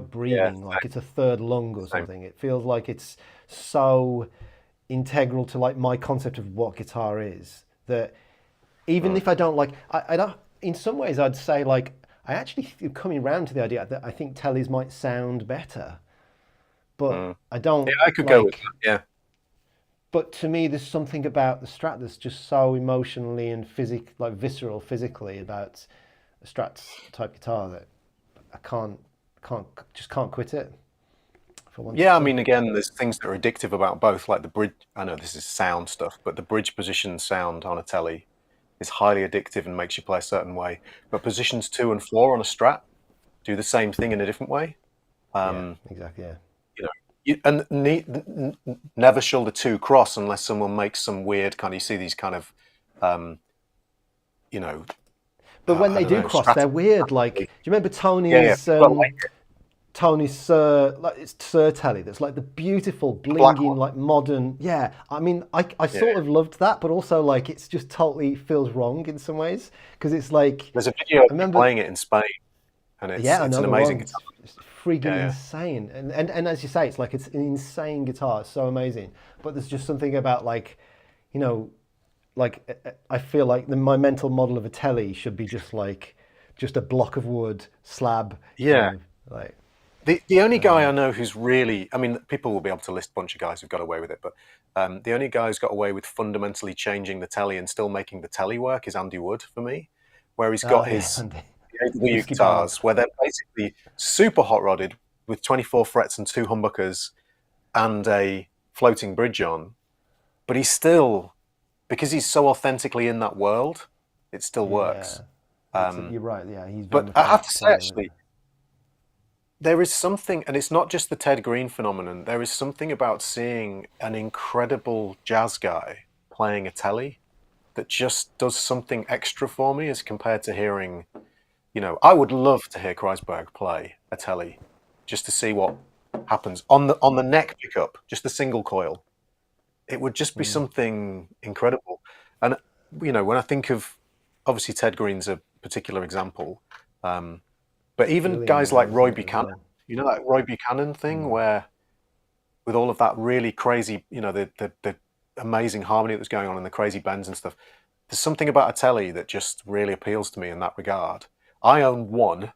breathing, like it's a third lung or something. It feels like it's so integral to like my concept of what guitar is. That even if I don't like, I don't. In some ways, I'd say like I actually coming around to the idea that I think tellies might sound better, but I don't Yeah, I could go with like. that. Yeah. But to me, there's something about the Strat that's just so emotionally and like visceral, physically about a Strat type guitar that I just can't quit it. If I wanted Yeah, I to. mean, again, there's things that are addictive about both, like the bridge. I know this is sound stuff, but the bridge position sound on a telly is highly addictive and makes you play a certain way. But positions 2 and 4 on a Strat do the same thing in a different way. Yeah, exactly. Yeah. You know, never shall the two cross unless someone makes some weird kind of. You see these kind of, um, you know, But when I they don't do know, cross, they're weird. Like, do strategy. you remember Yeah, yeah. Tony's But like Tony's Sir, like it's Sir Telly? That's like the beautiful the black blinging, one. like modern. Yeah, I mean, I Yeah. sort of loved that, but also like it's just totally feels wrong in some ways because it's like There's a video of I me remember. playing it in Spain, and Yeah, it's an another amazing one. guitar. It's freaking Yeah, yeah. insane, and as you say, it's like it's an insane guitar. It's so amazing, but there's just something about like, you know, like I feel like my mental model of a telly should be just a block of wood slab, you Yeah. know, like The only guy I know who's really, I mean, people will be able to list a bunch of guys who've got away with it, but the only guy who's got away with fundamentally changing the telly and still making the telly work is Andy Wood for me, where he's got yeah, his Andy, AW whiskey barrel. guitars where they're basically super hot rodded with 24 frets and 2 humbuckers and a floating bridge on, but he's still, because he's so authentically in that world, it still Yeah, works. you're right. Yeah, he's very But much I like have to say, Quayle, isn't actually, there is something, and it's not just the Ted Green phenomenon. There is something about seeing an incredible jazz guy playing a telly that just does something extra for me as compared to hearing, I would love to hear Kreisberg play a telly just to see what happens on the neck pickup, just a single coil. It would just be something incredible. And when I think of, obviously Ted Green's a particular example, but even Brilliant guys man, like isn't Roy it, as Buchanan, well? that Roy Buchanan thing where with all of that really crazy, the amazing harmony that was going on and the crazy bends and stuff, there's something about a telly that just really appeals to me in that regard. I own one,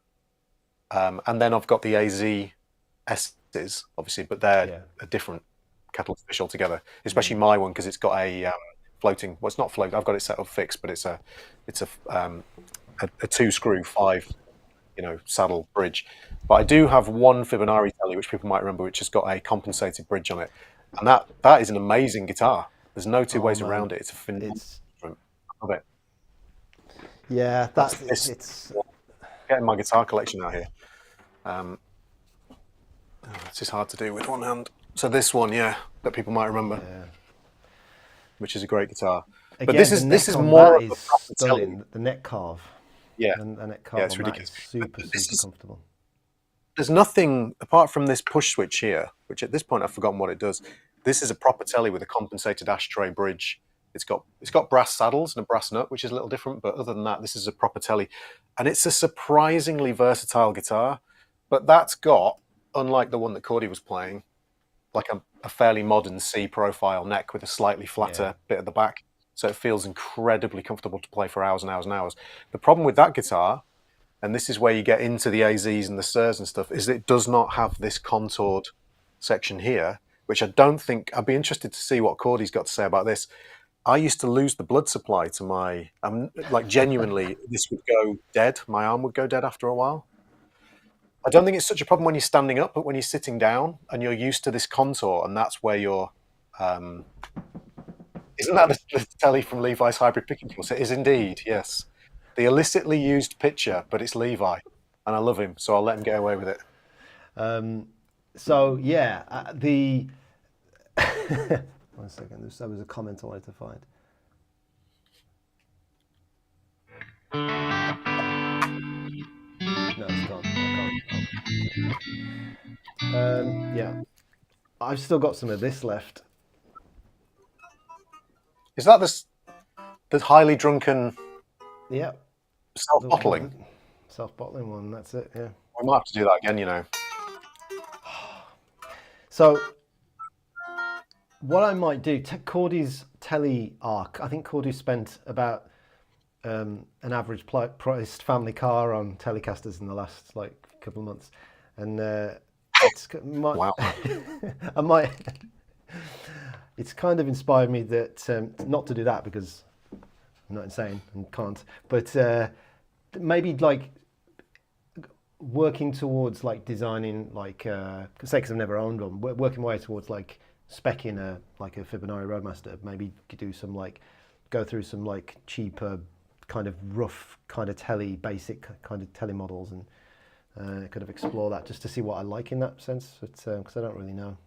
and then I've got the AZ S's, obviously, but they're Yeah, a different kettle of fish altogether. Especially my one because it's got a floating. Well, it's not floating. I've got it set up fixed, but it's a 2 screw 5 saddle bridge. But I do have one Fibonacci telly, which people might remember, which has got a compensated bridge on it, and that is an amazing guitar. There's no two oh ways man, around it. It's a phenomenal it's instrument. I love it. yeah, That's that this. it's Getting my guitar collection out here. It's just hard to do with one hand. So this one, yeah, that people might remember, yeah. which is a great guitar. But Again, this the is neck on more that of is a proper telly. stunning. The neck carve, Yeah, the neck yeah, carve it's on that ridiculous. is But super this super is comfortable. there's nothing apart from this push switch here, which at this point I've forgotten what it does. This is a proper telly with a compensated ashtray bridge. It's got brass saddles and a brass nut, which is a little different, but other than that, this is a proper telly, and it's a surprisingly versatile guitar. But that's got, unlike the one that Cordy was playing, like a fairly modern C profile neck with a slightly Yeah, flatter bit at the back, so it feels incredibly comfortable to play for hours and hours and hours. The problem with that guitar, and this is where you get into the AZs and the Sirs and stuff, is that it does not have this contoured section here, which I don't think. I'd be interested to see what Cordy's got to say about this. I used to lose the blood supply to my, like genuinely, this would go dead. My arm would go dead after a while. I don't think it's such a problem when you're standing up, but when you're sitting down and you're used to this contour, and that's where you're. Um, isn't that the telly from Levi's hybrid picking force? It is indeed, yes. The illicitly used picture, but it's Levi, and I love him, so I'll let him get away with it. so yeah, the one second. There was a comment I wanted to find. No, it's gone. I can't. Yeah, I've still got some of this left. Is that the highly drunken Yeah, self-bottling? self-bottling one. That's it. Yeah. We might have to do that again, So What I might do, Cordy's Telly arc. I think Cordy spent about an average priced family car on Telecasters in the last like couple of months, and Wow. I might. It's kind of inspired me that not to do that because I'm not insane and can't, but maybe like working towards like designing like say because I've never owned one, working my way towards like specking a Fibonacci Roadmaster. Maybe do some like go through some like cheaper kind of rough kind of basic kind of telly models and kind of explore that just to see what I like in that sense. But because I don't really know.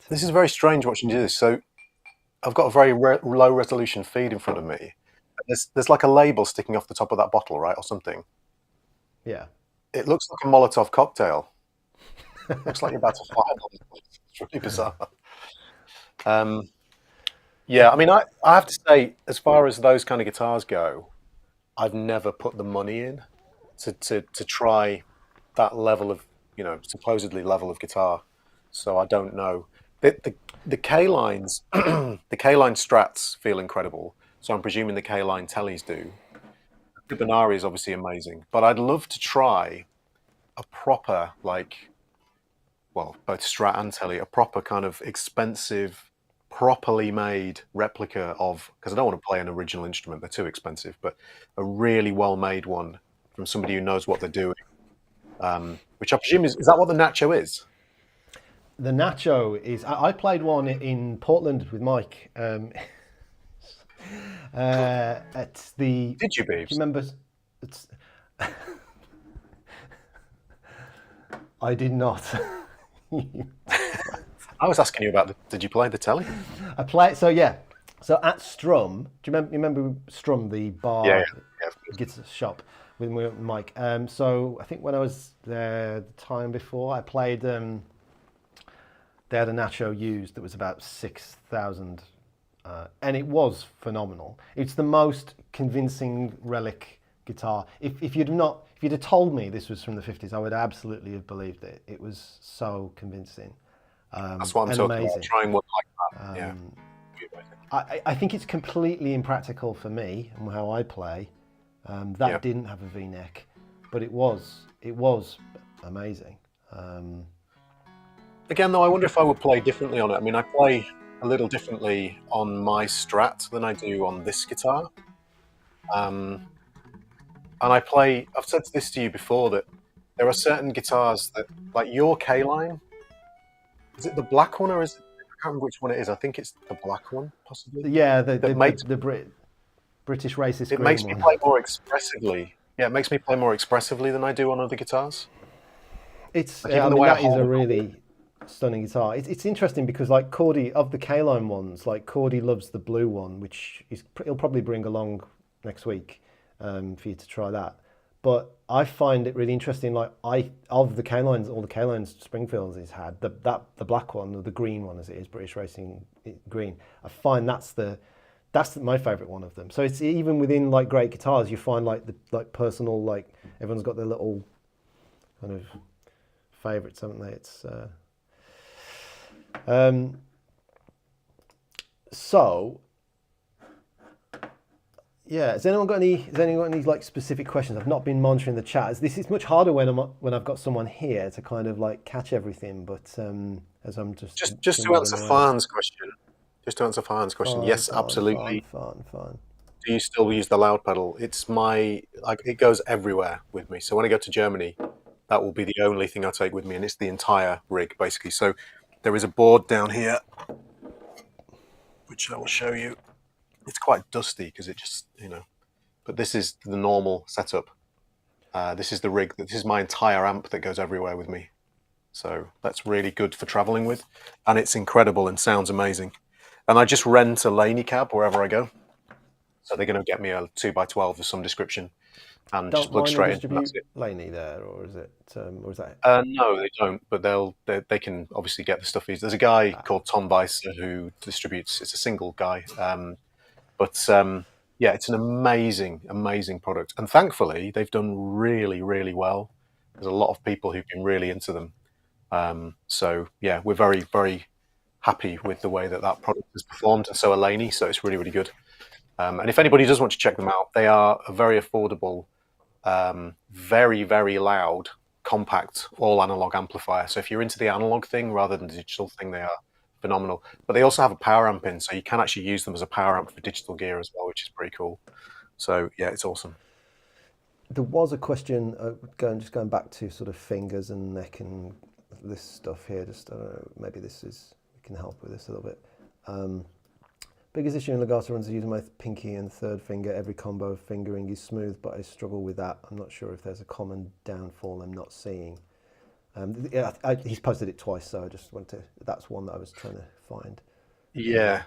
This is very strange watching you do this. So I've got a very low resolution feed in front of me. There's like a label sticking off the top of that bottle, right, or something. Yeah. It looks like a Molotov cocktail. Looks like you're about to fire them. It's really bizarre. Yeah, I mean, I have to say, as far as those kind of guitars go, I've never put the money in to try that level of, supposedly level of guitar. So I don't know. The K lines, the K line Strats feel incredible. So I'm presuming the K line Tellys do. The Binari is obviously amazing, but I'd love to try a proper both Strat and Telly, a proper kind of expensive, properly made replica of, because I don't want to play an original instrument, they're too expensive, but a really well-made one from somebody who knows what they're doing. Which I presume is that what the Nacho is? The Nacho is. I played one in Portland with Mike. At the. Did you, Do Beebs? you remember? It's. I did not. I was asking you about did you play the Telly? I play. So yeah. So at Strum, do you remember Strum, the bar Yeah. guitar shop with Mike? So I think when I was there the time before, I played. They had a Nacho used that was about 6,000, and it was phenomenal. It's the most convincing relic guitar. If you'd have told me this was from the 50s, I would absolutely have believed it. It was so convincing. That's what I'm talking amazing. about. Trying one like that. Yeah. I think it's completely impractical for me and how I play. That didn't have a V-neck, but it was amazing. Again, though, I wonder if I would play differently on it. I mean, I play a little differently on my Strat than I do on this guitar. And I've said this to you before, that there are certain guitars that, like your K-line, is it the black one or is it, I can't remember which one it is. I think it's the black one, possibly. Yeah, the British racist. It makes me play more expressively. Yeah, it makes me play more expressively than I do on other guitars. It's like that is a really stunning guitar. It's interesting because like Cordy, of the K-line ones, like Cordy loves the blue one, which he'll probably bring along next week for you to try that. But I find it really interesting. Like of the K-lines, all the K-lines Springfields he's had, the black one or the green one as it is, British Racing green. I find that's my favorite one of them. So it's even within like great guitars, you find like the personal, like everyone's got their little kind of favorites, haven't they? It's so yeah. Has anyone got any like specific questions? I've not been monitoring the chat. This is much harder when I've got someone here to kind of like catch everything. But as I'm just to answer Farn's question. Yes, absolutely. Fun. Do you still use the loud pedal? It's it goes everywhere with me. So when I go to Germany, that will be the only thing I take with me, and it's the entire rig basically. So there is a board down here, which I will show you. It's quite dusty because it just, but this is the normal setup. This is the rig. This is my entire amp that goes everywhere with me. So that's really good for traveling with, and it's incredible and sounds amazing. And I just rent a Laney cab wherever I go. So they're going to get me a 2x12 of some description, and just plug straight in. Laney there, or is it? Or is that? No, they don't. But they can obviously get the stuff. There's a guy called Tom Weiser who distributes. It's a single guy, yeah, it's an amazing product. And thankfully, they've done really, really well. There's a lot of people who've been really into them. So yeah, we're very, very happy with the way that product has performed, and so are Laney. So it's really, really good. And if anybody does want to check them out, they are a very affordable, very, very loud, compact, all analog amplifier. So if you're into the analog thing rather than the digital thing, they are phenomenal. But they also have a power amp in, so you can actually use them as a power amp for digital gear as well, which is pretty cool. So yeah, it's awesome. There was a question going back to sort of fingers and neck and this stuff here. Just maybe we can help with this a little bit. Biggest issue in legato runs is using my pinky and third finger. Every combo of fingering is smooth, but I struggle with that. I'm not sure if there's a common downfall I'm not seeing. He's posted it twice, so I just wanted to. That's one that I was trying to find. Yeah.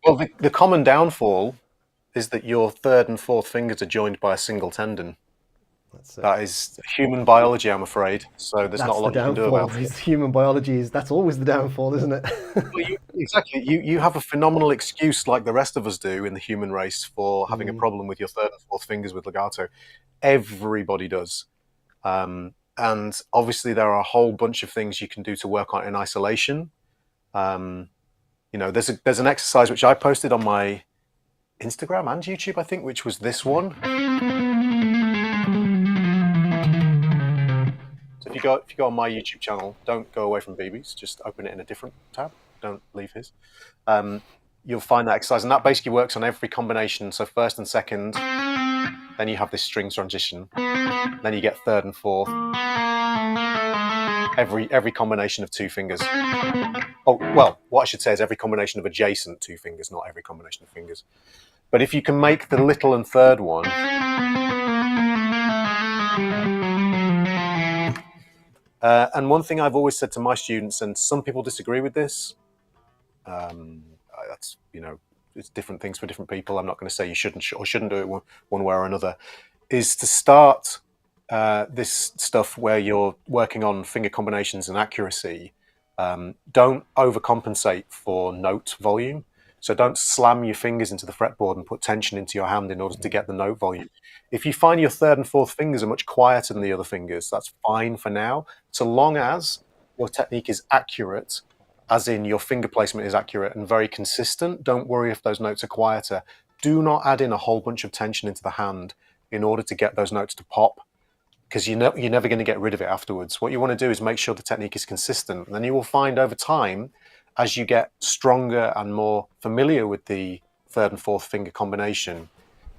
Well, the common downfall is that your third and fourth fingers are joined by a single tendon. That is human biology, I'm afraid. So there's not a lot you can do about it. Human biology that's always the downfall, isn't it? Well, exactly. You have a phenomenal excuse, like the rest of us do in the human race, for having a problem with your third and fourth fingers with legato. Everybody does. And obviously there are a whole bunch of things you can do to work on it in isolation. There's an exercise which I posted on my Instagram and YouTube, I think, which was this one. So if you go on my YouTube channel, don't go away from BB's, just open it in a different tab. Don't leave his. You'll find that exercise, and that basically works on every combination. So first and second, then you have this string transition, then you get third and fourth. Every combination of two fingers. Oh, well, what I should say is every combination of adjacent two fingers, not every combination of fingers. But if you can make the little and third one, and one thing I've always said to my students, and some people disagree with this, that's, it's different things for different people. I'm not going to say you shouldn't or shouldn't do it one way or another, is to start this stuff where you're working on finger combinations and accuracy. Don't overcompensate for note volume. So don't slam your fingers into the fretboard and put tension into your hand in order to get the note volume. If you find your third and fourth fingers are much quieter than the other fingers, that's fine for now, so long as your technique is accurate, as in your finger placement is accurate and very consistent. Don't worry if those notes are quieter. Do not add in a whole bunch of tension into the hand in order to get those notes to pop, because you're never going to get rid of it afterwards. What you want to do is make sure the technique is consistent. And then you will find over time, as you get stronger and more familiar with the third and fourth finger combination,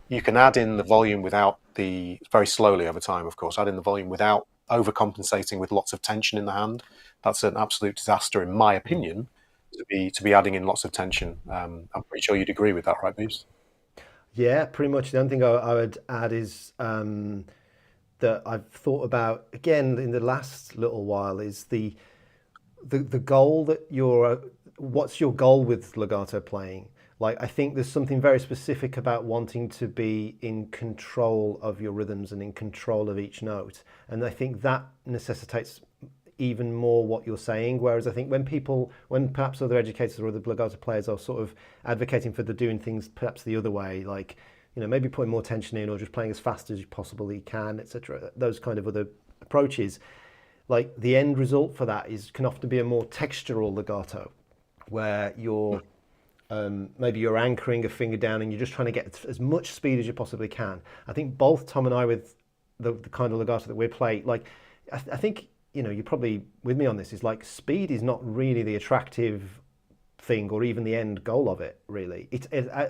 you can add in the volume very slowly over time, of course, add in the volume without overcompensating with lots of tension in the hand. That's an absolute disaster, in my opinion, to be adding in lots of tension. I'm pretty sure you'd agree with that, right, Beebs? Yeah, pretty much. The only thing I would add is that I've thought about, again, in the last little while, is the goal that what's your goal with legato playing? Like, I think there's something very specific about wanting to be in control of your rhythms and in control of each note. And I think that necessitates even more what you're saying. Whereas I think when perhaps other educators or other legato players are sort of advocating for doing things perhaps the other way, like, maybe putting more tension in or just playing as fast as you possibly can, etc. Those kind of other approaches. Like, the end result for that can often be a more textural legato, where you're maybe you're anchoring a finger down and you're just trying to get as much speed as you possibly can. I think both Tom and I, with the kind of legato that we play, like, I think, you're probably with me on this, is like, speed is not really the attractive thing or even the end goal of it, really.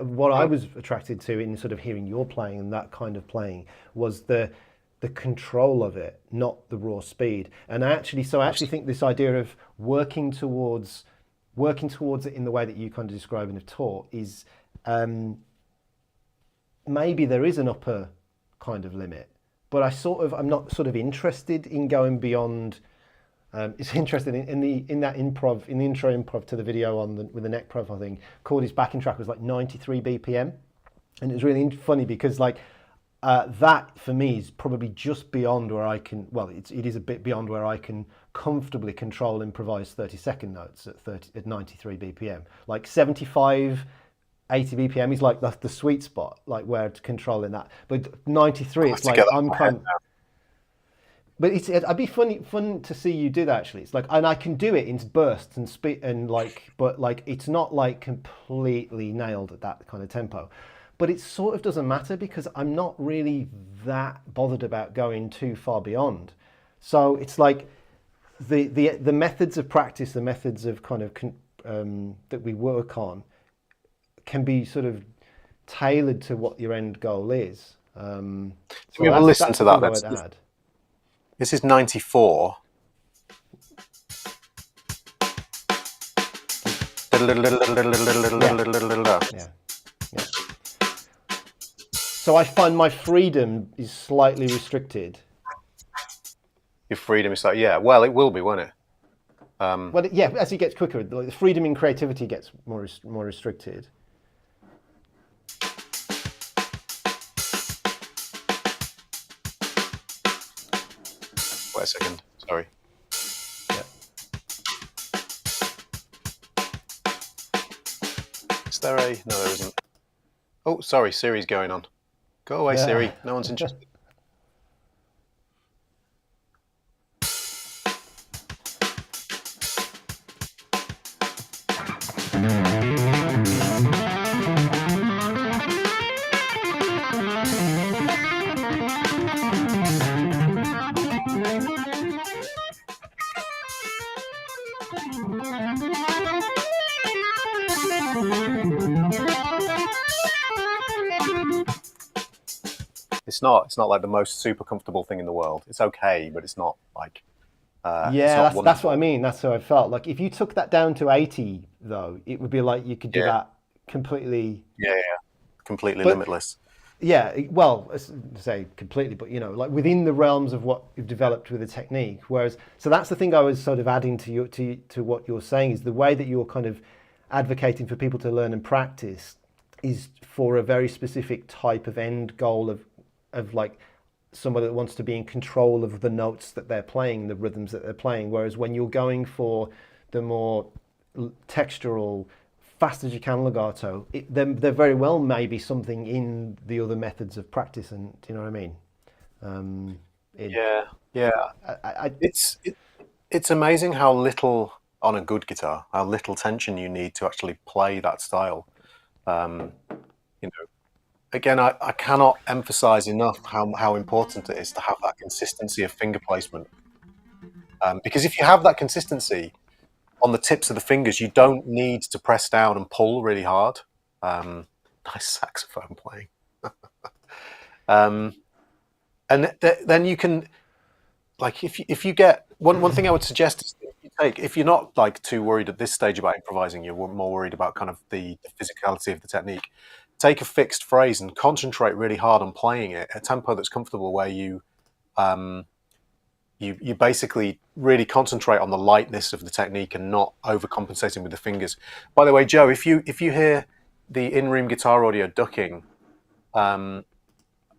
What I was attracted to in sort of hearing your playing and that kind of playing was the control of it, not the raw speed. And I actually think this idea of working towards it in the way that you kind of describe and have taught is maybe there is an upper kind of limit, but I'm not sort of interested in going beyond. It's interesting in the intro improv to the video with the neck profile thing. Cordy's backing track was like 93 BPM, and it's really funny because like that for me is probably just beyond where I can. Well, it is a bit beyond where I can comfortably control improvised 30-second notes at 93 BPM. Like 75, 80 BPM is like the sweet spot, like where to controlling that. But 93, it's like I'm kind. But it'd be fun to see you do that actually. It's like, and I can do it in bursts and speed and like, but like it's not like completely nailed at that kind of tempo. But it sort of doesn't matter because I'm not really that bothered about going too far beyond. So it's like the methods of practice, the methods of kind of that we work on, can be sort of tailored to what your end goal is. So we have a listen to that. This is 94. Yeah. So I find my freedom is slightly restricted. Your freedom is like, yeah, well, it will be, won't it? Well, yeah, as it gets quicker, the freedom in creativity gets more restricted. Wait a second, sorry. Yeah. Is there a... No, there isn't. Oh, sorry, Siri's going on. Go away, Siri. No one's interested. It's not like the most super comfortable thing in the world. It's okay, but it's not like that's what I mean. That's how I felt. Like if you took that down to 80, though, it would be like you could do that completely. Yeah, completely limitless. Yeah, well, say completely, but you know, like within the realms of what you've developed with the technique. Whereas, so that's the thing I was sort of adding to what you're saying is the way that you're kind of advocating for people to learn and practice is for a very specific type of end goal of like somebody that wants to be in control of the notes that they're playing, the rhythms that they're playing. Whereas when you're going for the more textural, fast as you can legato, there very well may be something in the other methods of practice. And do you know what I mean? It's amazing how little on a good guitar, how little tension you need to actually play that style. Again, I cannot emphasize enough how important it is to have that consistency of finger placement. Because if you have that consistency on the tips of the fingers, you don't need to press down and pull really hard. Nice saxophone playing. And then you can, like, if you get, one thing I would suggest is if you're not like too worried at this stage about improvising, you're more worried about kind of the physicality of the technique, take a fixed phrase and concentrate really hard on playing it at a tempo that's comfortable, where you basically really concentrate on the lightness of the technique and not overcompensating with the fingers. By the way, Joe, if you hear the in-room guitar audio ducking, I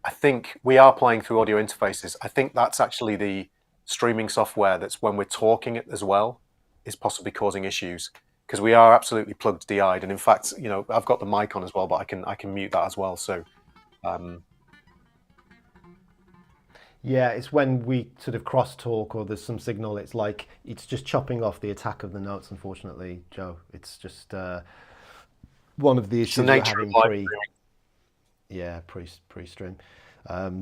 think we are playing through audio interfaces. I think that's actually the streaming software that's, when we're talking it as well, is possibly causing issues, because we are absolutely plugged DI'd. And in fact, you know, I've got the mic on as well, but I can mute that as well. So yeah, it's when we sort of cross-talk or there's some signal, it's like, it's just chopping off the attack of the notes, unfortunately, Joe. It's just one of the issues we're having pre-stream.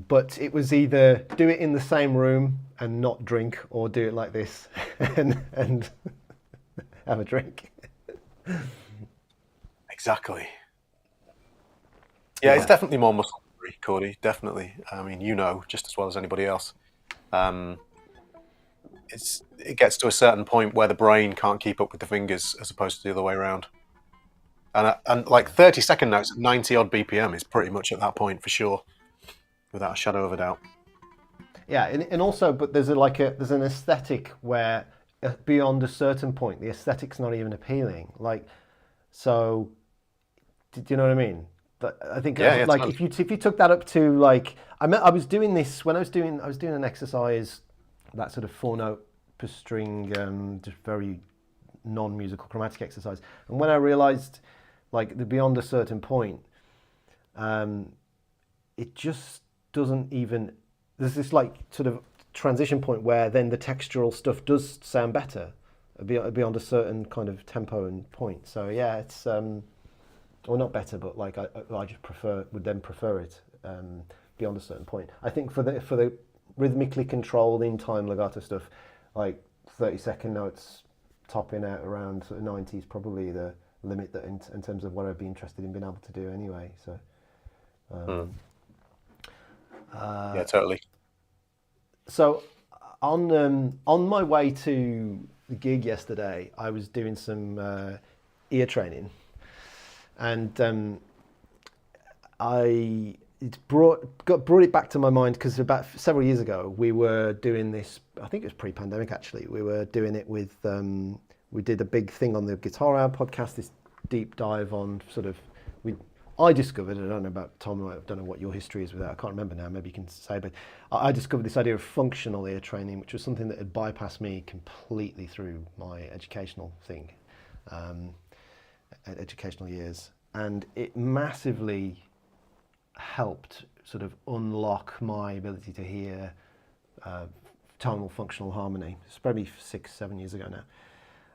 But it was either do it in the same room and not drink, or do it like this and have a drink. Exactly. Yeah, it's definitely more muscle memory, Cordy. Definitely. I mean, you know, just as well as anybody else. It gets to a certain point where the brain can't keep up with the fingers, as opposed to the other way around. And like 30-second notes at 90 odd BPM is pretty much at that point for sure, without a shadow of a doubt. Yeah, and also, but there's there's an aesthetic where beyond a certain point, the aesthetic's not even appealing. Like, so, do you know what I mean? But I think like totally. if you took that up to like, I was doing this when I was doing an exercise, that sort of 4-note per string, just very non-musical chromatic exercise, and when I realized like the beyond a certain point, it just doesn't even, there's this like sort of transition point where then the textural stuff does sound better beyond a certain kind of tempo and point. So yeah, it's or not better, but like I just would then prefer it beyond a certain point. I think for the rhythmically controlled in time legato stuff, like 30-second notes topping out around sort of 90 is probably the limit that in terms of what I'd be interested in being able to do anyway. So yeah, totally. So on my way to the gig yesterday, I was doing some ear training, and it brought it back to my mind because about several years ago we were doing this. I think it was pre-pandemic actually. We were doing it with we did a big thing on the Guitar Hour podcast, this deep dive on sort of I discovered, I don't know about Tom, I don't know what your history is with that, I can't remember now, maybe you can say, but I discovered this idea of functional ear training, which was something that had bypassed me completely through my educational thing, educational years, and it massively helped sort of unlock my ability to hear tonal functional harmony. It's probably 6-7 years ago now,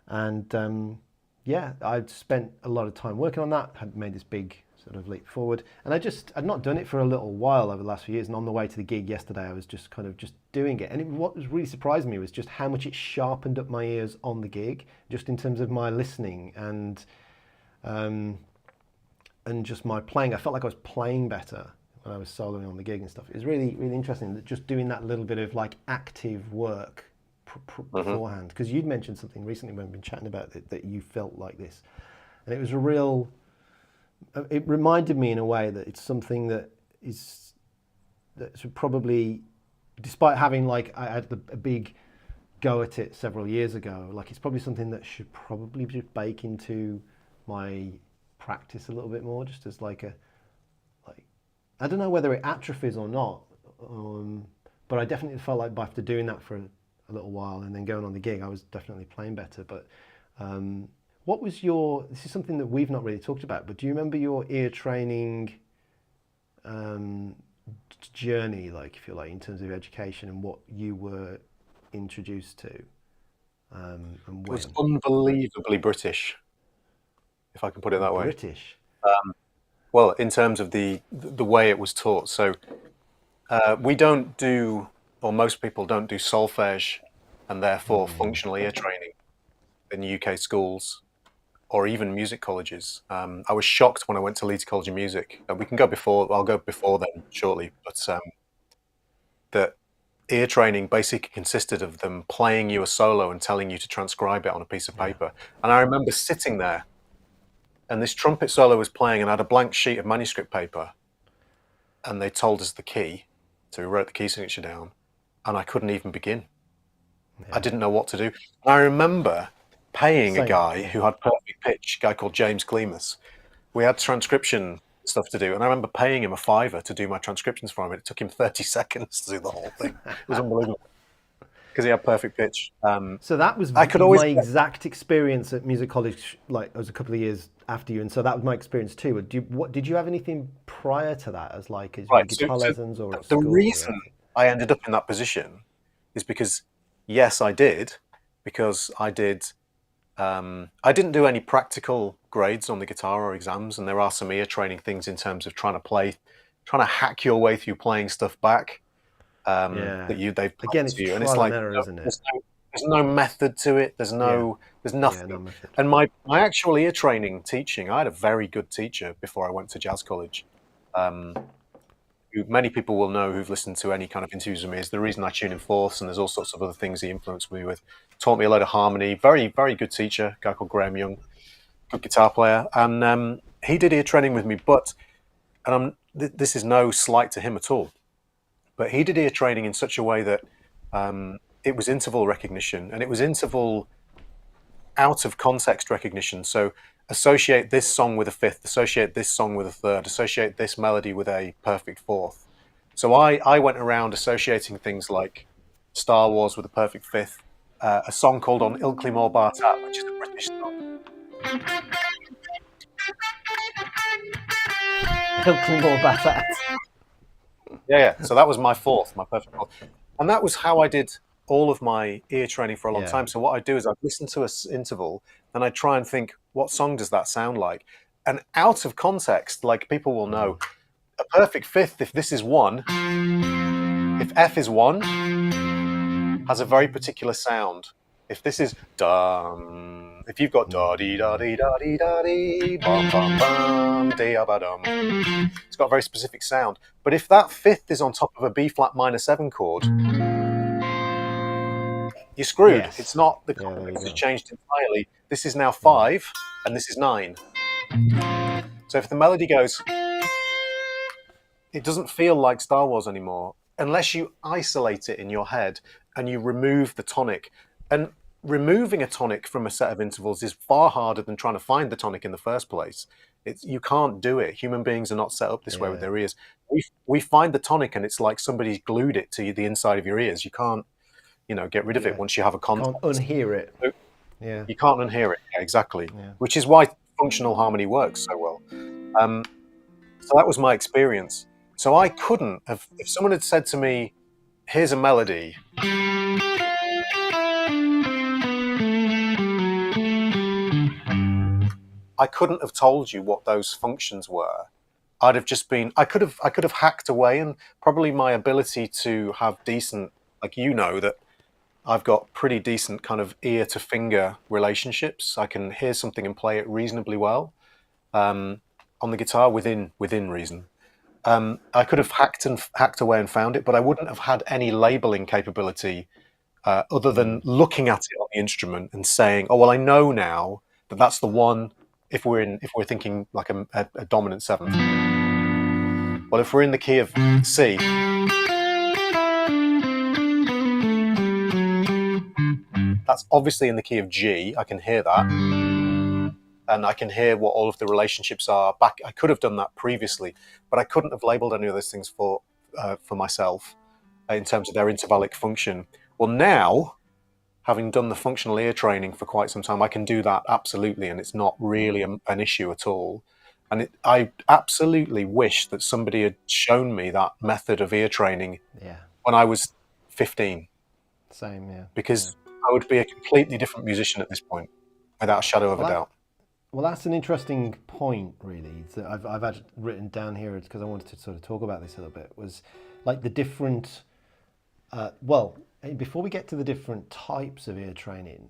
and yeah, I'd spent a lot of time working on that, had made this big sort of leap forward, and I'd not done it for a little while over the last few years, and on the way to the gig yesterday I was just kind of just doing it, and what was really surprising me was just how much it sharpened up my ears on the gig, just in terms of my listening and just my playing. I felt like I was playing better when I was soloing on the gig and stuff. It was really, really interesting that just doing that little bit of like active work beforehand, because you'd mentioned something recently when we've been chatting about it, that you felt like this, and it was a real, it reminded me in a way that it's something that's probably, despite having like I had a big go at it several years ago, like it's probably something that should probably just bake into my practice a little bit more, just as like I don't know whether it atrophies or not, but I definitely felt like after doing that for a little while and then going on the gig, I was definitely playing better. But what was this is something that we've not really talked about, but do you remember your ear training journey, like if you like, in terms of education and what you were introduced to? And when? It was unbelievably British, if I can put it that way. British? Well, in terms of the way it was taught. So we don't do, or most people don't do solfege and therefore functional ear training in UK schools or even music colleges. I was shocked when I went to Leeds College of Music. We can go before, I'll go before then shortly, but that ear training basically consisted of them playing you a solo and telling you to transcribe it on a piece of paper. And I remember sitting there and this trumpet solo was playing and I had a blank sheet of manuscript paper and they told us the key. So we wrote the key signature down and I couldn't even begin. Yeah. I didn't know what to do. And I remember paying a guy who had perfect pitch, a guy called James Clemus. We had transcription stuff to do and I remember paying him a £5 to do my transcriptions for him. It took him 30 seconds to do the whole thing. It was unbelievable. Because he had perfect pitch. So that was my exact experience at music college. Like it was a couple of years after you, and so that was my experience too. But did you have anything prior to that, as like guitar lessons or at the school, reason I ended up in that position is because yes, I did, because I did. I didn't do any practical grades on the guitar or exams, and there are some ear training things in terms of trying to hack your way through playing stuff back. That they've again, it's to you, trial and it's like error, isn't it? There's no method to it. There's nothing. No method. And my actual ear training teaching, I had a very good teacher before I went to jazz college. Who many people will know who've listened to any kind of interviews with me is the reason I tune in fourths, and there's all sorts of other things he influenced me with. Taught me a load of harmony. Very, very good teacher, a guy called Graham Young, good guitar player, and he did ear training with me. This is no slight to him at all. But he did ear training in such a way that it was interval recognition, and it was interval out of context recognition. So associate this song with a fifth, associate this song with a third, associate this melody with a perfect fourth. So I went around associating things like Star Wars with a perfect fifth, a song called On Ilkley Mor Bartat, which is a British song. Ilkley Mor Bartat. Yeah. So that was my fourth, my perfect fourth. And that was how I did all of my ear training for a long Yeah. time. So what I'd do is I'd listen to an interval, then I'd try and think, what song does that sound like? And out of context, like people will know, a perfect fifth, if this is 1, if F is 1, has a very particular sound. If this is dum, if you've got da dee da dee da dee da dee bum bum bum dee ba dum, it's got a very specific sound. But if that fifth is on top of a B flat minor 7 chord, you're screwed. Yes. It's not, the Yeah, there you context has go. changed entirely. This is now 5 and this is 9. So if the melody goes, it doesn't feel like Star Wars anymore unless you isolate it in your head and you remove the tonic. And removing a tonic from a set of intervals is far harder than trying to find the tonic in the first place. You can't do it. Human beings are not set up this way with their ears. We find the tonic and it's like somebody's glued it to the inside of your ears. You can't, get rid of it once you have a context. Can't unhear it. So Yeah. you can't unhear it. Yeah, exactly. Yeah. Which is why functional harmony works so well. So that was my experience. So I couldn't have, if someone had said to me, here's a melody, I couldn't have told you what those functions were. I'd have just been, I could have hacked away, and probably my ability to have decent, like, that I've got pretty decent kind of ear to finger relationships. I can hear something and play it reasonably well on the guitar within reason. I could have hacked away and found it, but I wouldn't have had any labeling capability other than looking at it on the instrument and saying, "Oh well, I know now that that's the one." If we're thinking like a dominant 7th, well, if we're in the key of C, that's obviously in the key of G. I can hear that, and I can hear what all of the relationships are. I could have done that previously, but I couldn't have labelled any of those things for myself in terms of their intervallic function. Well, now, having done the functional ear training for quite some time, I can do that absolutely, and it's not really an issue at all. And I absolutely wish that somebody had shown me that method of ear training when I was 15. Same, yeah. Because I would be a completely different musician at this point, without a shadow of a doubt. Well, that's an interesting point, really, that I've had written down here, because I wanted to sort of talk about this a little bit, was like the different, before we get to the different types of ear training,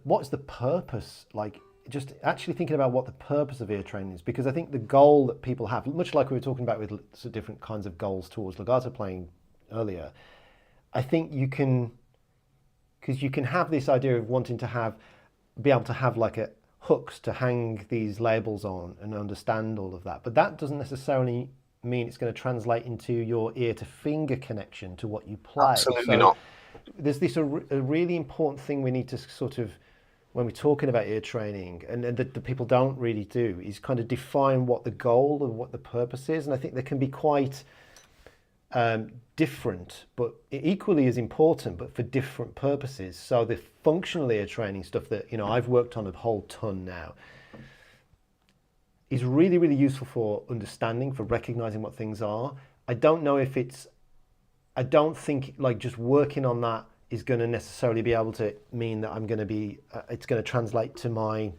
what's the purpose, like just actually thinking about what the purpose of ear training is, because I think the goal that people have, much like we were talking about with different kinds of goals towards legato playing earlier, I think you can have this idea of wanting to be able to have like hooks to hang these labels on and understand all of that, but that doesn't necessarily mean it's going to translate into your ear to finger connection to what you play. Absolutely not. There's this a really important thing we need to sort of, when we're talking about ear training, and that the people don't really do, is kind of define what the goal and what the purpose is. And I think they can be quite different, but equally as important, but for different purposes. So the functional ear training stuff that I've worked on a whole ton now is really, really useful for understanding, for recognizing what things are. I don't think like just working on that is going to necessarily be able to mean that I'm going to be, it's going to translate to my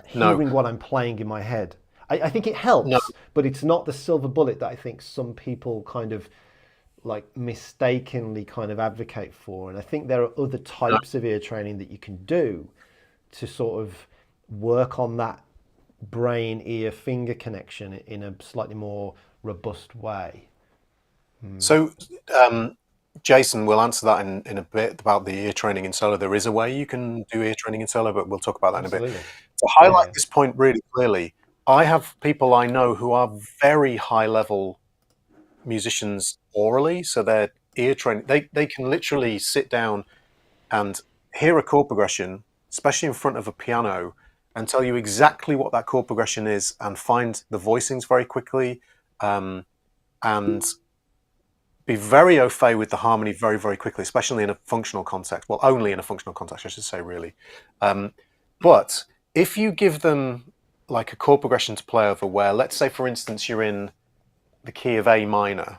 hearing what I'm playing in my head. I think it helps, but it's not the silver bullet that I think some people kind of like mistakenly kind of advocate for. And I think there are other types of ear training that you can do to sort of work on that brain ear finger connection in a slightly more robust way. So Jason will answer that in a bit about the ear training in solo. There is a way you can do ear training in solo, but we'll talk about that in a bit. To highlight this point really clearly, I have people I know who are very high level musicians orally, so their ear training, they can literally sit down and hear a chord progression, especially in front of a piano, and tell you exactly what that chord progression is and find the voicings very quickly, and be very au fait with the harmony very, very quickly, especially in a functional context. Well, only in a functional context, I should say, really. But if you give them like a chord progression to play over where, let's say, for instance, you're in the key of A minor,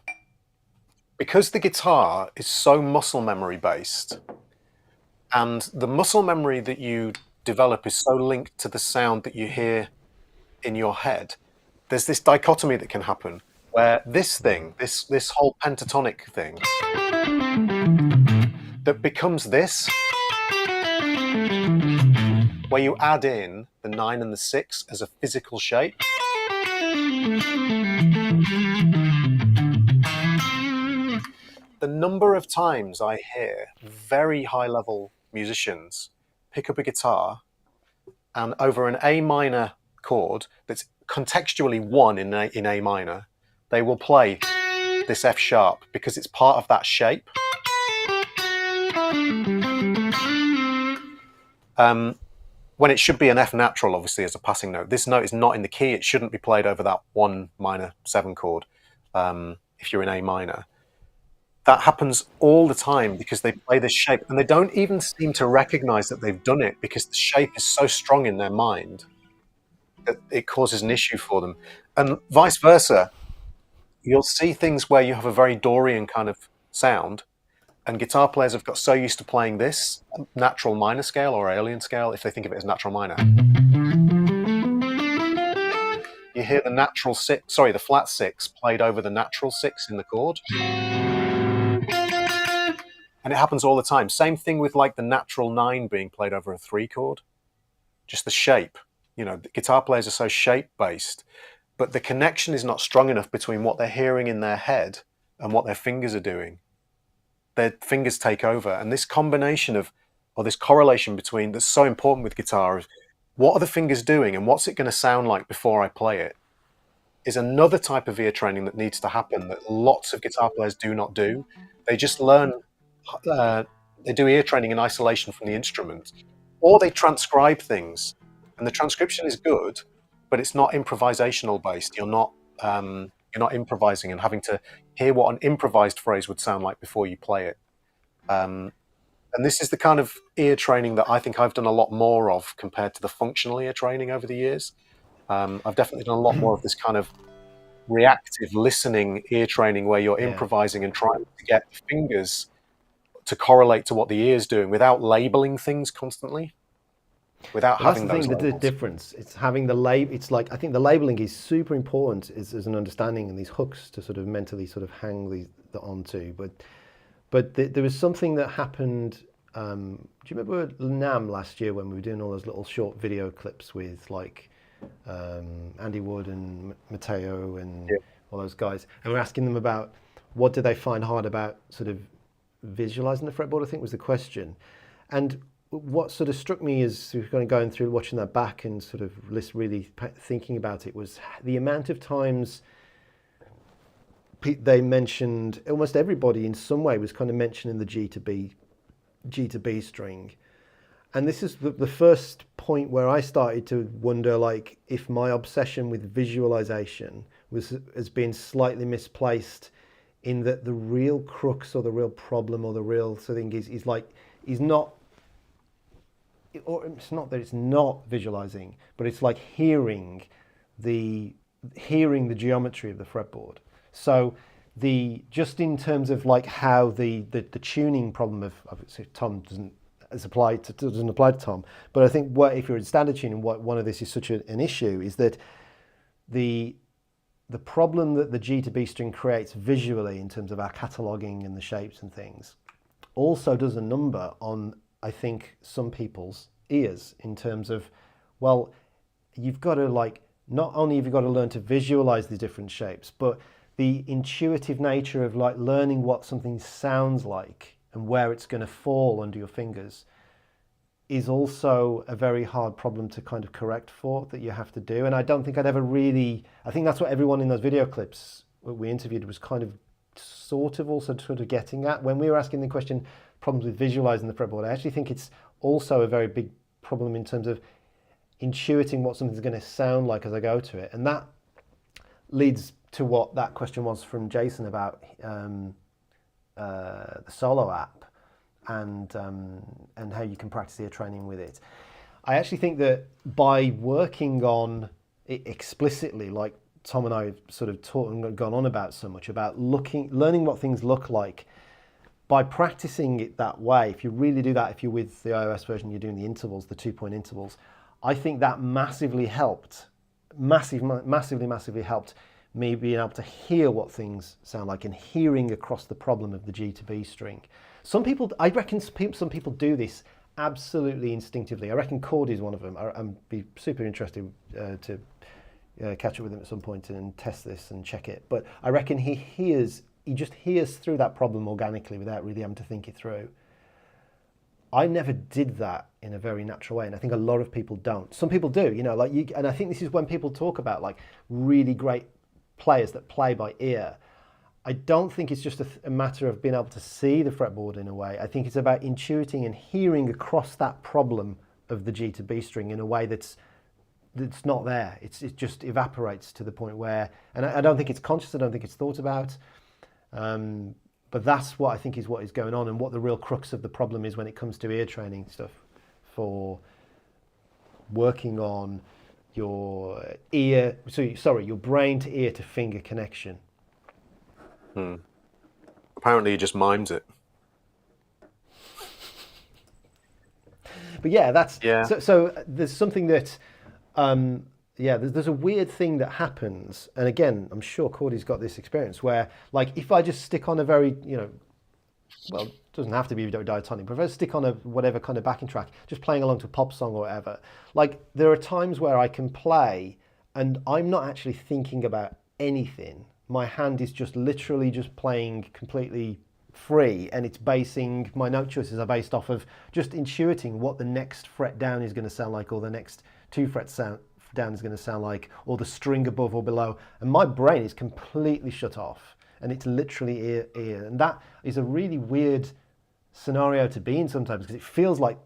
because the guitar is so muscle memory based, and the muscle memory that you develop is so linked to the sound that you hear in your head, there's this dichotomy that can happen where this thing, this whole pentatonic thing, that becomes this, where you add in the 9 and the 6 as a physical shape. The number of times I hear very high-level musicians pick up a guitar and over an A minor chord that's contextually 1 in A minor, they will play this F sharp because it's part of that shape. When it should be an F natural, obviously, as a passing note. This note is not in the key. It shouldn't be played over that 1 minor 7 chord if you're in A minor. That happens all the time because they play this shape and they don't even seem to recognize that they've done it because the shape is so strong in their mind that it causes an issue for them. And vice versa, you'll see things where you have a very Dorian kind of sound and guitar players have got so used to playing this natural minor scale or alien scale, if they think of it as natural minor. You hear the natural 6, sorry, the flat 6 played over the natural 6 in the chord. And it happens all the time. Same thing with like the natural 9 being played over a 3 chord. Just the shape. You know, the guitar players are so shape-based, but the connection is not strong enough between what they're hearing in their head and what their fingers are doing. Their fingers take over. And this combination of, or this correlation between, that's so important with guitar, is what are the fingers doing and what's it going to sound like before I play it, is another type of ear training that needs to happen that lots of guitar players do not do. They just learn, they do ear training in isolation from the instrument, or they transcribe things. And the transcription is good, but it's not improvisational based. You're not improvising and having to hear what an improvised phrase would sound like before you play it. And this is the kind of ear training that I think I've done a lot more of compared to the functional ear training over the years. I've definitely done a lot more of this kind of reactive listening ear training where you're improvising and trying to get the fingers to correlate to what the ear's doing without labeling things constantly. Without having that's the those thing, the difference. It's having the label. It's like, I think the labeling is super important as an understanding and these hooks to sort of mentally sort of hang these onto. But there was something that happened. Do you remember NAMM last year when we were doing all those little short video clips with like Andy Wood and Matteo and all those guys, and we're asking them about what do they find hard about sort of visualizing the fretboard, I think was the question. And what sort of struck me as kind of going through watching that back and sort of really thinking about it was the amount of times they mentioned, almost everybody in some way was kind of mentioning the G to B string. And this is the first point where I started to wonder, like, if my obsession with visualization has been slightly misplaced, in that the real crux or the real problem or the real thing is not, or it's not that it's not visualizing, but it's like hearing the geometry of the fretboard. So just in terms of like how the tuning problem of obviously Tom doesn't apply to Tom, but I think if you're in standard tuning, one of this is such an issue is that the problem that the G to B string creates visually in terms of our cataloging and the shapes and things also does a number on, I think, some people's ears in terms of, well, you've got to like, not only have you got to learn to visualize the different shapes, but the intuitive nature of like learning what something sounds like and where it's going to fall under your fingers is also a very hard problem to kind of correct for, that you have to do. And I don't think I think that's what everyone in those video clips that we interviewed was kind of sort of getting at. When we were asking the question, problems with visualizing the fretboard, I actually think it's also a very big problem in terms of intuiting what something's going to sound like as I go to it. And that leads to what that question was from Jason about the solo app and how you can practice ear training with it. I actually think that by working on it explicitly, like Tom and I have sort of taught and gone on about so much, about learning what things look like by practicing it that way. If you really do that, if you're with the iOS version, you're doing the intervals, the 2-point intervals, I think that massively helped, massively helped me being able to hear what things sound like and hearing across the problem of the G to B string. Some people, I reckon some people do this absolutely instinctively. I reckon Cord is one of them. I'd be super interested to catch up with him at some point and test this and check it. But I reckon he just hears through that problem organically without really having to think it through. I never did that in a very natural way, and I think a lot of people don't. Some people do, you know, like you, and I think this is when people talk about like really great players that play by ear. I don't think it's just a matter of being able to see the fretboard in a way. I think it's about intuiting and hearing across that problem of the G to B string in a way that's not there. It just evaporates to the point where, and I don't think it's conscious, I don't think it's thought about, but that's what I think is what is going on, and what the real crux of the problem is when it comes to ear training stuff, for working on your your brain to ear to finger connection. Apparently he just mimes it. But yeah, that's Yeah. So there's something that there's a weird thing that happens, and again, I'm sure Cordy's got this experience where, like, if I just stick on a very, well, it doesn't have to be diatonic, but if I stick on a whatever kind of backing track, just playing along to a pop song or whatever, like, there are times where I can play and I'm not actually thinking about anything. My hand is just literally just playing completely free, and it's basing, my note choices are based off of just intuiting what the next fret down is going to sound like, or the next 2 frets down is going to sound like, or the string above or below, and my brain is completely shut off, and it's literally ear. And that is a really weird scenario to be in sometimes, because it feels like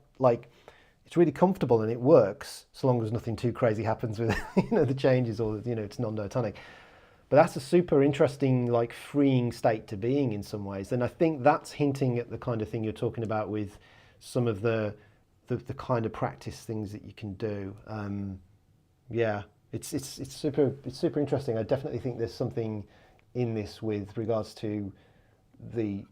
it's really comfortable and it works so long as nothing too crazy happens with the changes, or it's non-diatonic. But that's a super interesting, like, freeing state to being in some ways. And I think that's hinting at the kind of thing you're talking about with some of the kind of practice things that you can do. It's super interesting. I definitely think there's something in this with regards to the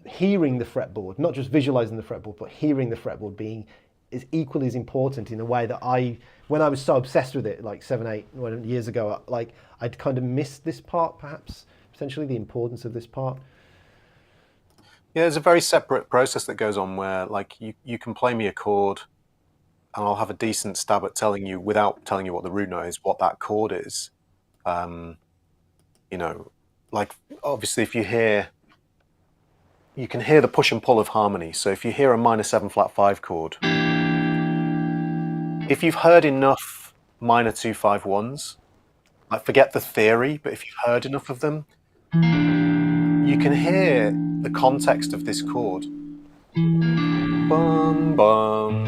hearing the fretboard, not just visualizing the fretboard, but hearing the fretboard being is equally as important, in a way that when I was so obsessed with it, like 7-8 years ago, like, I'd kind of missed this part, perhaps, potentially the importance of this part. Yeah, there's a very separate process that goes on where, like, you can play me a chord and I'll have a decent stab at telling you, without telling you what the root note is, what that chord is. Like, obviously, if you can hear the push and pull of harmony. So if you hear a minor 7 flat 5 chord, if you've heard enough minor 2 5 1s, like, forget the theory, but if you've heard enough of them, you can hear the context of this chord. Bum, bum.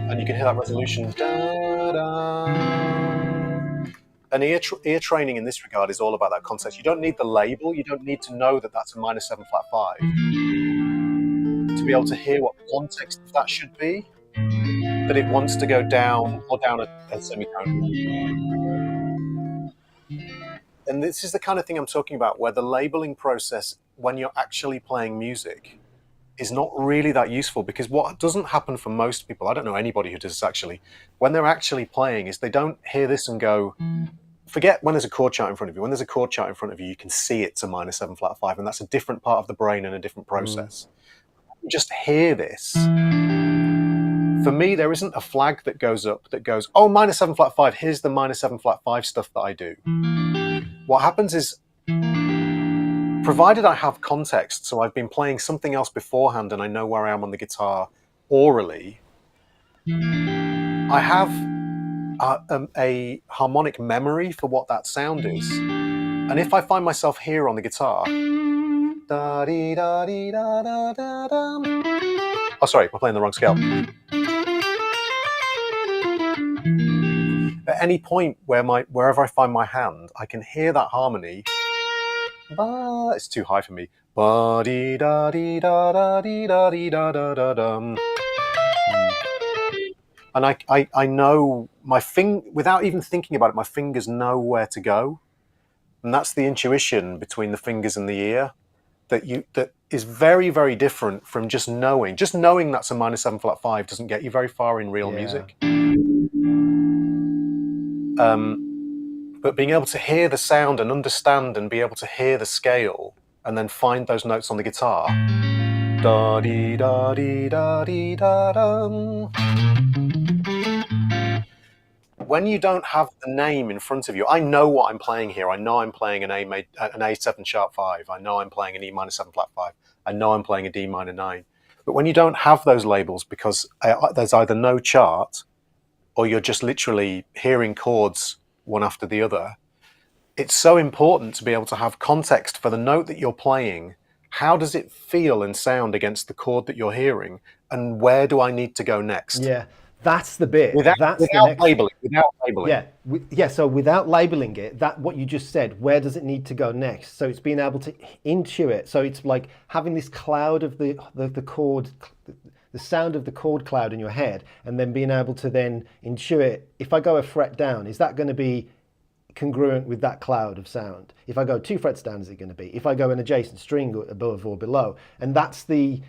And you can hear that resolution. Da, da. And ear training in this regard is all about that context. You don't need the label. You don't need to know that that's a minor 7 flat 5 to be able to hear what the context of that should be. That it wants to go down, or down a semitone. And this is the kind of thing I'm talking about, where the labeling process, when you're actually playing music, is not really that useful, because what doesn't happen for most people, I don't know anybody who does this actually, when they're actually playing, is they don't hear this and go, forget when there's a chord chart in front of you. When there's a chord chart in front of you, you can see it's a minor 7 flat 5, and that's a different part of the brain and a different process. You just hear this. For me, there isn't a flag that goes up that goes, oh, minor 7 flat 5, here's the minor 7 flat 5 stuff that I do. What happens is, provided I have context, so I've been playing something else beforehand and I know where I am on the guitar orally, I have a harmonic memory for what that sound is. And if I find myself here on the guitar, oh, sorry, we're playing the wrong scale. At any point wherever I find my hand, I can hear that harmony. It's too high for me. And I know without even thinking about it, my fingers know where to go. And that's the intuition between the fingers and the ear that is very, very different from just knowing. Just knowing that's a minor 7 flat 5 doesn't get you very far in real music. But being able to hear the sound and understand and be able to hear the scale and then find those notes on the guitar. Da dee da dee da dee da dum. When you don't have the name in front of you, I know what I'm playing here. I know I'm playing an A7 sharp 5. I know I'm playing an E minor 7 flat 5. I know I'm playing a D minor 9. But when you don't have those labels because there's either no chart or you're just literally hearing chords one after the other, it's so important to be able to have context for the note that you're playing. How does it feel and sound against the chord that you're hearing? And where do I need to go next? Yeah, that's the bit. Without labeling. Yeah. So without labeling it, that what you just said, where does it need to go next? So it's being able to intuit. So it's like having this cloud of the chord, the sound of the chord cloud in your head, and then being able to then intuit. If I go a fret down, is that going to be congruent with that cloud of sound? If I go 2 frets down, is it going to be? If I go an adjacent string above or below? And that's the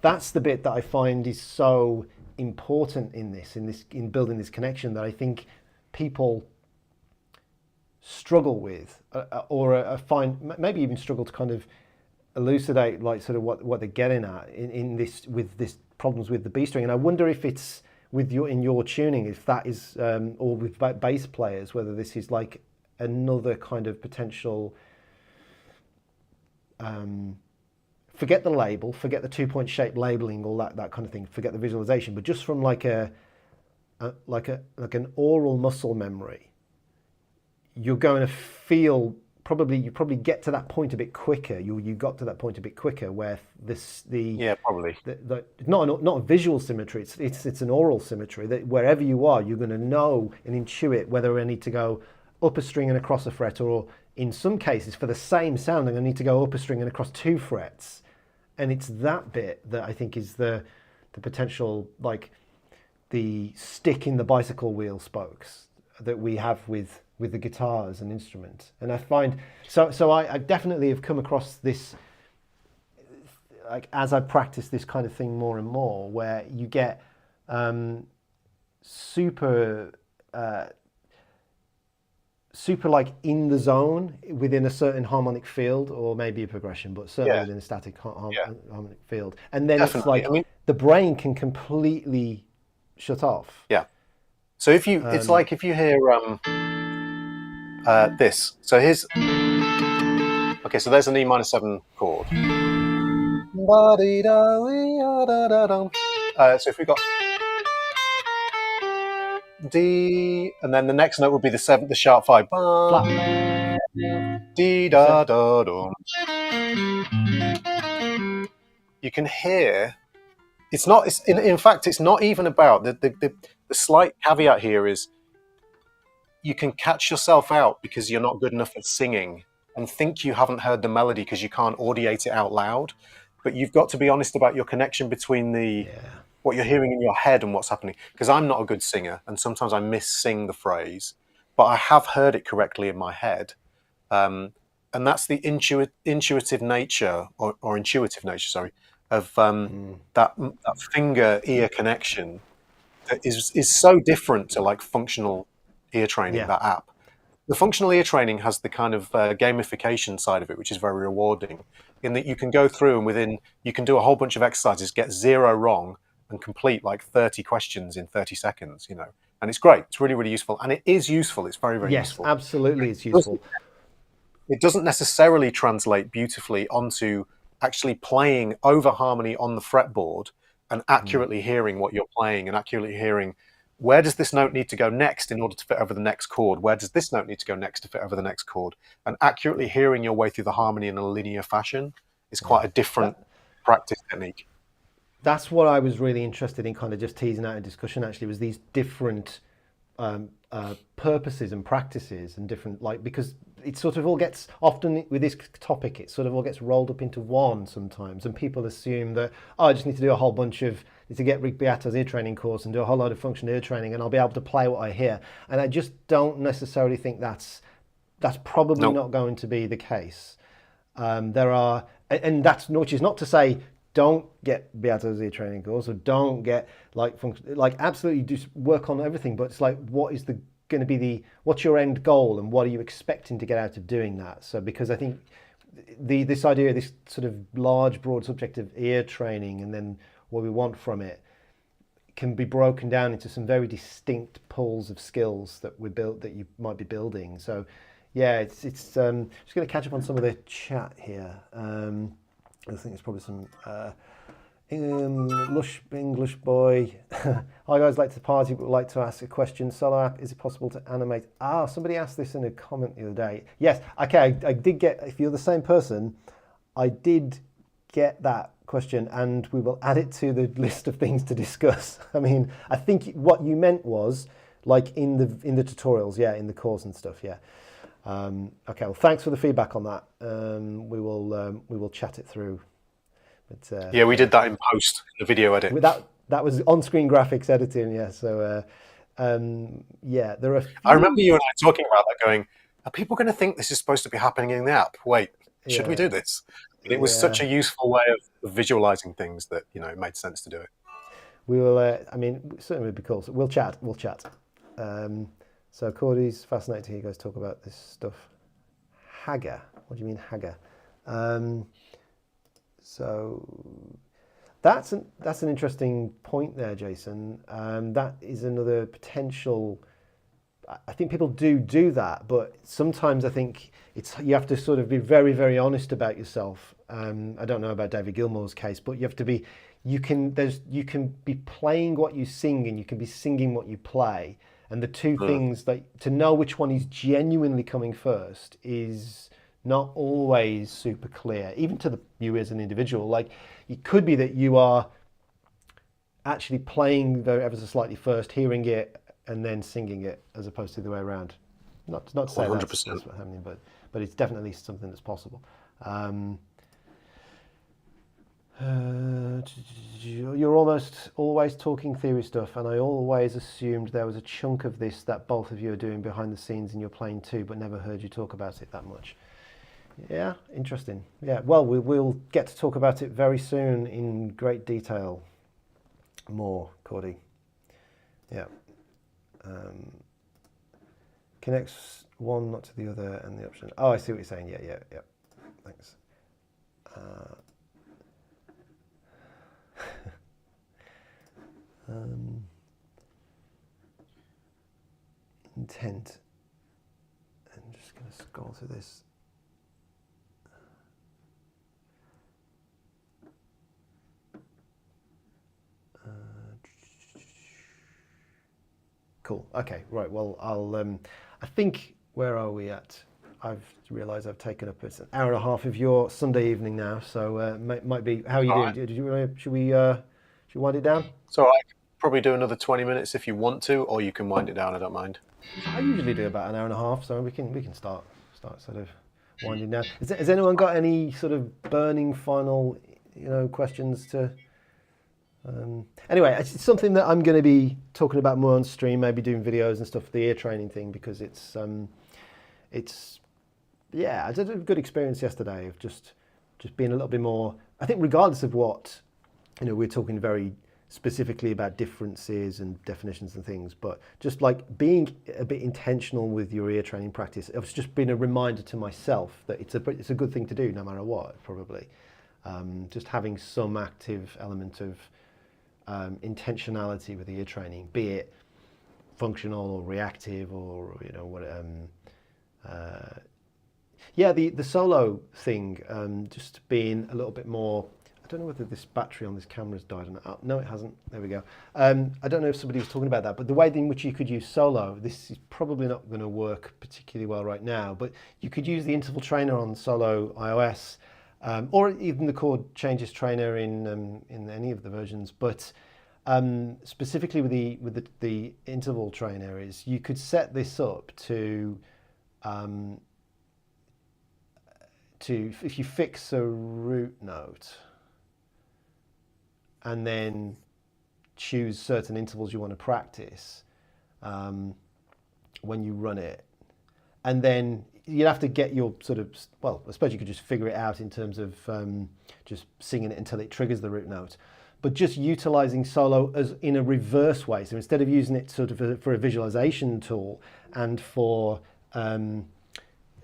bit that I find is so important in building this connection that I think people struggle with or find maybe even struggle to kind of elucidate, like sort of what they're getting at in this with this problems with the B string. And I wonder if it's in your tuning, if that is or with bass players, whether this is like another kind of potential forget the label, forget the 2-point shape labeling, all that kind of thing, forget the visualization, but just from like an oral muscle memory, you're going to feel you probably get to that point a bit quicker. You got to that point a bit quicker where probably not a visual symmetry. It's an oral symmetry that wherever you are, you're going to know and intuit whether I need to go up a string and across a fret, or in some cases for the same sound, I'm going to need to go up a string and across 2 frets. And it's that bit that I think is the potential, like the stick in the bicycle wheel spokes that we have with the guitar as an instrument. And I find so I definitely have come across this, like as I practice this kind of thing more and more, where you get super like in the zone within a certain harmonic field, or maybe a progression, but certainly within a static harmonic field. And then definitely. It's like the brain can completely shut off. Yeah. So if you, it's like if you hear this. So here's, okay, so there's an E minor 7 chord. So if we got D, and then the next note would be the sharp 5. Flat. D da da dum. You can hear. It's not. In fact, it's not even about the slight caveat here is you can catch yourself out because you're not good enough at singing and think you haven't heard the melody because you can't audiate it out loud. But you've got to be honest about your connection between what you're hearing in your head and what's happening. Because I'm not a good singer, and sometimes I miss-sing the phrase, but I have heard it correctly in my head. And that's the intuitive nature, or intuitive nature, sorry, of that finger-ear connection that is so different to like functional ear training, that app. The functional ear training has the kind of gamification side of it, which is very rewarding, in that you can go through and you can do a whole bunch of exercises, get 0 wrong, and complete like 30 questions in 30 seconds, you know. And it's great. It's really, really useful. And it is useful. It's very, very useful. Yes, absolutely it's useful. It doesn't necessarily translate beautifully onto actually playing over harmony on the fretboard and accurately hearing what you're playing and accurately hearing where does this note need to go next in order to fit over the next chord? Where does this note need to go next to fit over the next chord? And accurately hearing your way through the harmony in a linear fashion is quite a different practice technique. That's what I was really interested in kind of just teasing out in discussion, actually, was these different purposes and practices and different, like, because it sort of all gets, often with this topic, it sort of all gets rolled up into one sometimes, and people assume that, oh, I just need to do a whole bunch of to get Rick Beato's ear training course and do a whole load of function ear training, and I'll be able to play what I hear. And I just don't necessarily think that's probably Nope. not going to be the case. There are, and that's, which is not to say don't get Beato's ear training course, or don't get like absolutely just work on everything. But it's like, what is going to be what's your end goal, and what are you expecting to get out of doing that? So because I think this idea of this sort of large, broad subject of ear training, and then what we want from it, can be broken down into some very distinct pools of skills that you might be building. So yeah, it's just going to catch up on some of the chat here. I think it's probably some Lush English boy. Hi guys, late to the party, but would like to ask a question. Solo app, is it possible to animate? Somebody asked this in a comment the other day. Yes, okay, I did get, if you're the same person, I did get that question, and we will add it to the list of things to discuss. I mean, I think what you meant was like in the tutorials, yeah, in the course and stuff, yeah. Okay, well, thanks for the feedback on that. We will chat it through. But, yeah, we did that in post, the video edit. That was on-screen graphics editing, yeah. So yeah, there are. I remember you and I talking about that, going, "Are people going to think this is supposed to be happening in the app? Wait, should we do this?" But it was such a useful way of visualizing things that it made sense to do it. We will. I mean, certainly would be cool. So we'll chat. We'll chat. So Cordy's fascinated to hear you guys talk about this stuff. Hagger. What do you mean Hagger? So that's an interesting point there, Jason. That is another potential. I think people do that, but sometimes I think you have to sort of be very, very honest about yourself. I don't know about David Gilmour's case, but you have to be. You can be playing what you sing, and you can be singing what you play. And the two things, that to know which one is genuinely coming first is not always super clear, even to you as an individual. Like, it could be that you are actually playing ever so slightly first, hearing it, and then singing it, as opposed to the way around. Not to say that's what's happening, but it's definitely something that's possible. You're almost always talking theory stuff, and I always assumed there was a chunk of this that both of you are doing behind the scenes and you're playing too, but never heard you talk about it that much. Yeah, interesting. Yeah, well, we'll get to talk about it very soon in great detail. More, Cordy. Yeah. Connects one, not to the other, and the option. Oh, I see what you're saying. Yeah. Thanks. Intent. I'm just going to scroll through this. Cool. Okay. Right. Well, I think, where are we at? I've realised I've taken up an hour and a half of your Sunday evening now. So might be. How are you doing? Right. Did you? Should we wind it down? So I could probably do another 20 minutes if you want to, or you can wind it down. I don't mind. I usually do about an hour and a half, so we can start sort of winding down. Has anyone got any sort of burning final, questions to? Anyway, it's something that I'm going to be talking about more on stream, maybe doing videos and stuff for the ear training thing, because it's I did a good experience yesterday of just being a little bit more. I think regardless of what, we're talking very specifically about differences and definitions and things, but just like being a bit intentional with your ear training practice. It's just been a reminder to myself that it's a good thing to do no matter what, probably. Just having some active element of intentionality with the ear training, be it functional or reactive or the solo thing, just being a little bit more. I don't know whether this battery on this camera's died or not. No, it hasn't. There we go. I don't know if somebody was talking about that, but the way in which you could use solo, this is probably not going to work particularly well right now, but you could use the interval trainer on solo iOS, or even the chord changes trainer in any of the versions. But specifically with the interval trainer, is you could set this up to if you fix a root note, and then choose certain intervals you want to practice when you run it. And then you'd have to get your sort of, well, I suppose you could just figure it out in terms of just singing it until it triggers the root note. But just utilizing solo as in a reverse way. So instead of using it sort of for a visualization tool and for using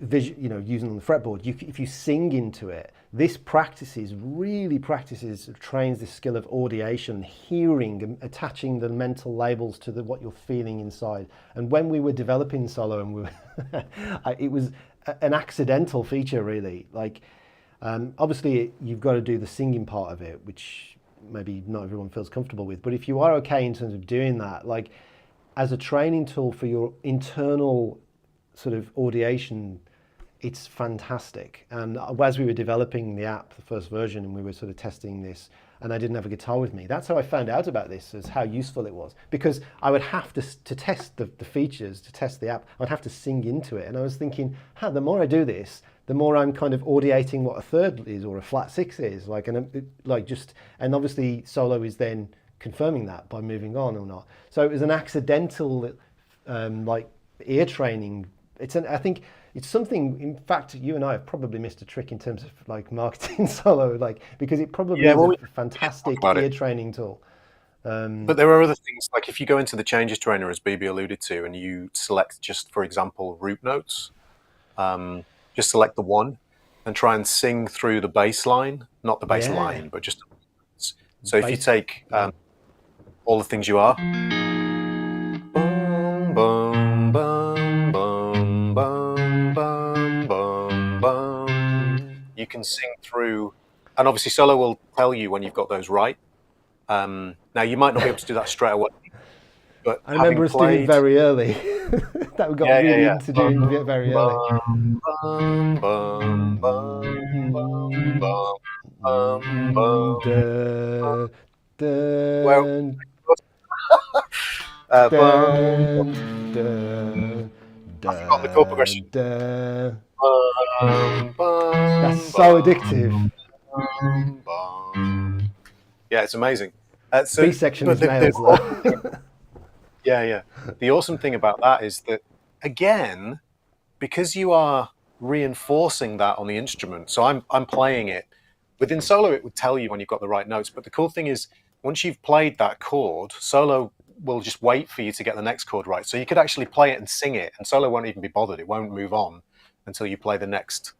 on the fretboard, if you sing into it, this really trains this skill of audiation, hearing, and attaching the mental labels to what you're feeling inside. And when we were developing solo, and it was an accidental feature, really. Like, obviously, you've got to do the singing part of it, which maybe not everyone feels comfortable with. But if you are okay in terms of doing that, like as a training tool for your internal sort of audiation, it's fantastic. And as we were developing the app, the first version, and we were sort of testing this, and I didn't have a guitar with me, that's how I found out about this, is how useful it was. Because I would have to test the features, to test the app, I'd have to sing into it. And I was thinking, the more I do this, the more I'm kind of audiating what a third is or a flat six is. And obviously solo is then confirming that by moving on or not. So it was an accidental ear training. I think it's something, in fact, you and I have probably missed a trick in terms of like marketing solo, because it probably is a fantastic ear training tool. But there are other things, like if you go into the changes trainer, as BB alluded to, and you select just, for example, root notes, just select the one and try and sing through the bass line, not the bass line, but just, so if you take All the Things You Are, boom, boom, boom, boom, boom, boom, boom, boom. You can sing through, and obviously solo will tell you when you've got those right. Now you might not be able to do that straight away, but I remember us doing it very early. That we got really into doing it very early. I forgot the chord progression. That's so addictive. Yeah, it's amazing. B section is nails though. Yeah. The awesome thing about that is that, again, because you are reinforcing that on the instrument, so I'm playing it. Within solo, it would tell you when you've got the right notes. But the cool thing is, once you've played that chord, solo will just wait for you to get the next chord right. So you could actually play it and sing it, and solo won't even be bothered. It won't move on until you play the next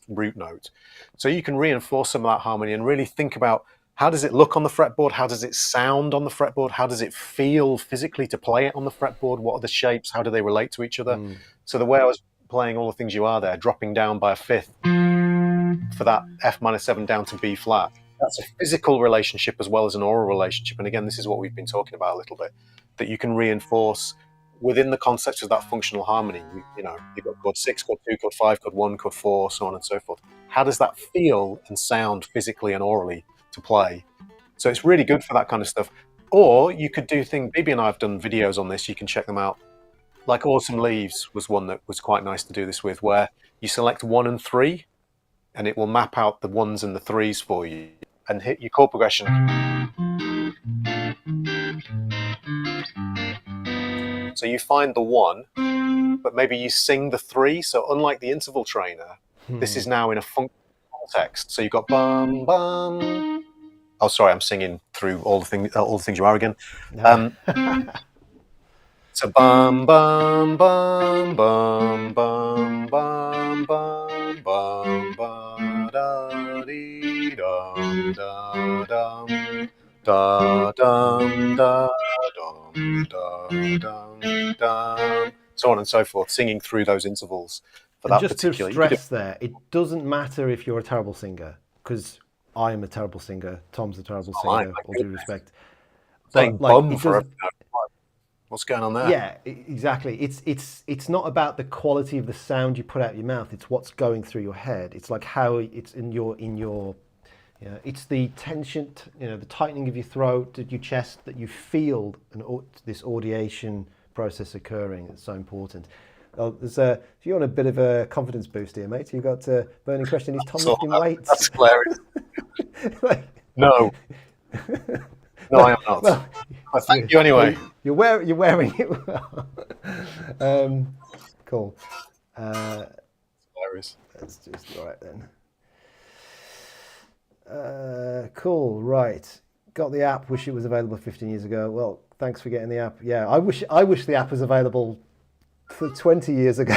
root note. So you can reinforce some of that harmony and really think about, how does it look on the fretboard? How does it sound on the fretboard? How does it feel physically to play it on the fretboard? What are the shapes? How do they relate to each other? So the way I was playing All the Things You Are there, dropping down by a fifth for that F-7 down to B flat, that's a physical relationship as well as an aural relationship. And again, this is what we've been talking about a little bit, that you can reinforce within the concepts of that functional harmony. You've got chord 6, chord 2, chord 5, chord 1, chord 4, so on and so forth. How does that feel and sound physically and aurally to play? So it's really good for that kind of stuff. Or you could do things, BB and I have done videos on this, you can check them out. Like Autumn Leaves was one that was quite nice to do this with, where you select 1 and 3 and it will map out the 1s and the 3s for you and hit your chord progression. So you find the 1, but maybe you sing the 3. So unlike the interval trainer, this is now in a functional context. So you've got bum bum. Oh, sorry, I'm singing through all the things you are again. So bum bum bum bum bum bum bum bum ba da dee dum da dum da dum da dum da dum dum, so on and so forth, singing through those intervals. For that just to stress there, it doesn't matter if you're a terrible singer, because I'm a terrible singer, Tom's a terrible singer, all due respect. Saying bum for what's going on there? Yeah, exactly. It's not about the quality of the sound you put out your mouth. It's what's going through your head. It's like how it's in your it's the tension, the tightening of your throat, your chest, that you feel this audiation process occurring. It's so important. If you want a bit of a confidence boost here, mate, you've got a burning question. Is Tom lifting weights? That's hilarious. No, No, I am not. Well, But thank you anyway. you're wearing it well. Cool. Hilarious. Let's just all right then. Cool. Right. Got the app. Wish it was available 15 years ago. Well, thanks for getting the app. Yeah, I wish the app was available 20 years ago.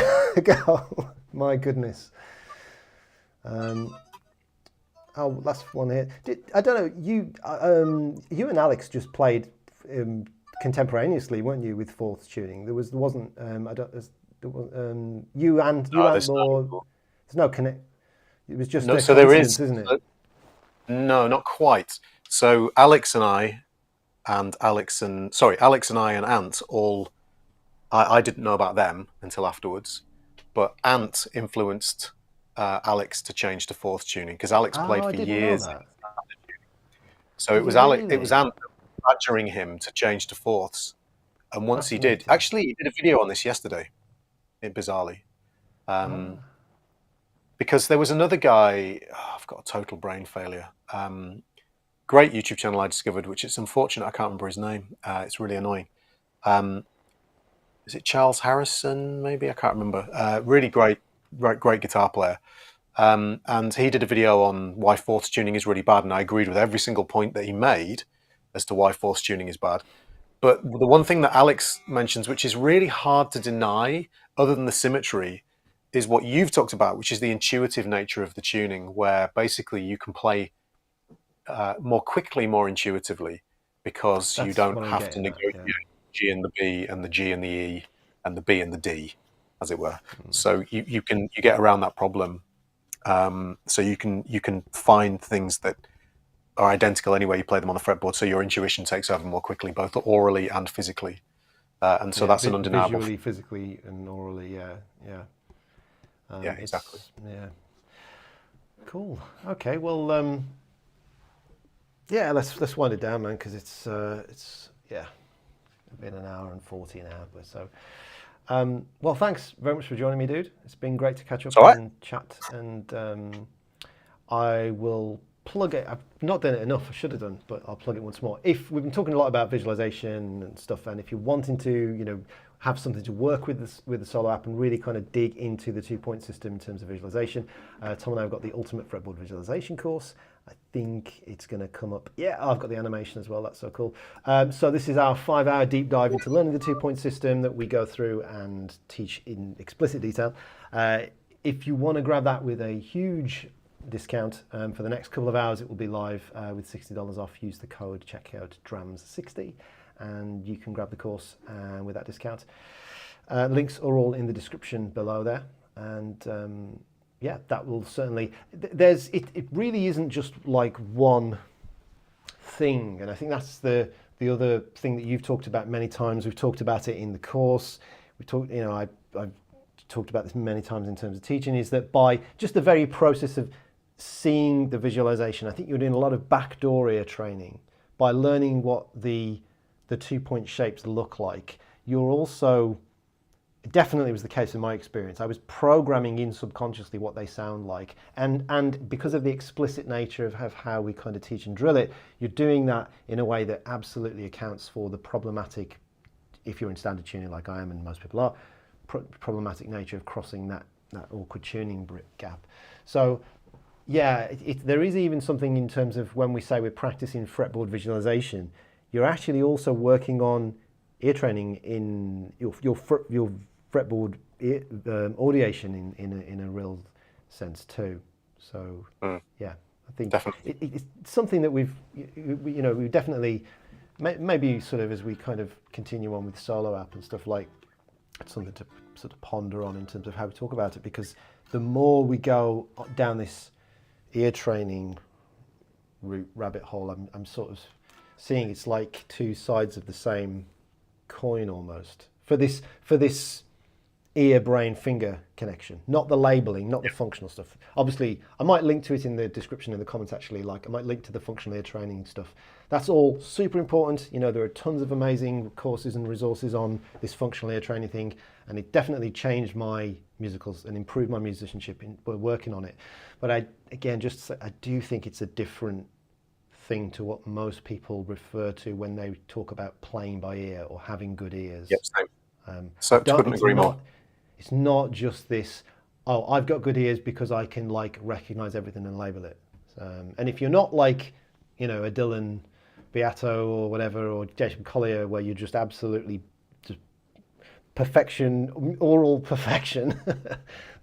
My goodness. Oh, last one here. I don't know. You and Alex just played contemporaneously, weren't you, with fourth tuning? There wasn't. I don't. You and Law. There's no connect. It was just no. a So there is, isn't it? No, not quite. So Alex and I and Ant all. I didn't know about them until afterwards, but Ant influenced Alex to change to fourth tuning because Alex played for years. So it was Alex. It was Ant badgering him to change to fourths, and once he did, actually, he did a video on this yesterday, bizarrely, because there was another guy. Oh, I've got a total brain failure. Great YouTube channel I discovered, which it's unfortunate I can't remember his name. It's really annoying. Is it Charles Harrison? Maybe I can't remember. Really great guitar player. And he did a video on why fourth tuning is really bad, and I agreed with every single point that he made as to why fourth tuning is bad. But the one thing that Alex mentions, which is really hard to deny, other than the symmetry, is what you've talked about, which is the intuitive nature of the tuning, where basically you can play more quickly, more intuitively, because you don't have to negotiate G and the B and the G and the E and the B and the D, as it were. So you get around that problem. So you can find things that are identical anyway you play them on the fretboard, so your intuition takes over more quickly, both orally and physically. And so that's an undeniable. Visually, physically, and orally, yeah. Yeah, exactly. Yeah. Cool. Okay. Well, yeah. Let's wind it down, man, because it's been an hour and 40 now. So, well, thanks very much for joining me, dude. It's been great to catch up and chat. And I will plug it. I've not done it enough. I should have done, but I'll plug it once more. If we've been talking a lot about visualization and stuff, and if you're wanting to, have something to work with the solo app and really kind of dig into the 2-point system in terms of visualization, Tom and I have got the Ultimate Fretboard Visualization course. I think it's going to come up. Yeah, I've got the animation as well. That's so cool. So this is our 5-hour deep dive into learning the 2-point system that we go through and teach in explicit detail. If you want to grab that with a huge discount for the next couple of hours, it will be live with $60 off. Use the code checkout Drams60 and you can grab the course with that discount. Links are all in the description below there, and yeah, that will certainly, it really isn't just like one thing, and I think that's the other thing that you've talked about many times. We've talked about it in the course. I've talked about this many times in terms of teaching, is that by just the very process of seeing the visualization, I think you're doing a lot of backdoor ear training by learning what the 2-point shapes look like. You're also, it definitely was the case in my experience, I was programming in subconsciously what they sound like, and because of the explicit nature of how we kind of teach and drill it, you're doing that in a way that absolutely accounts for the problematic, if you're in standard tuning like I am and most people are, problematic nature of crossing that awkward tuning gap. So yeah, there is even something in terms of when we say we're practicing fretboard visualization, you're actually also working on ear training in your fretboard audiation in a real sense too. So yeah, I think it's something that we've definitely, maybe sort of as we kind of continue on with solo app and stuff, like it's something to sort of ponder on in terms of how we talk about it, because the more we go down this ear training rabbit hole, I'm sort of seeing it's like two sides of the same coin almost for this ear brain finger connection, not the labeling, not the functional stuff. Obviously I might link to it in the description in the comments, actually, like I might link to the functional ear training stuff. That's all super important. There are tons of amazing courses and resources on this functional ear training thing, and it definitely changed my musicals and improved my musicianship. We're working on it, but I do think it's a different thing to what most people refer to when they talk about playing by ear or having good ears. Yep, same. So couldn't agree more. It's not just this, oh, I've got good ears because I can like recognize everything and label it. And if you're not like, you know, a Dylan Beato or whatever, or Jason Collier, where you're just absolutely just perfection, oral perfection,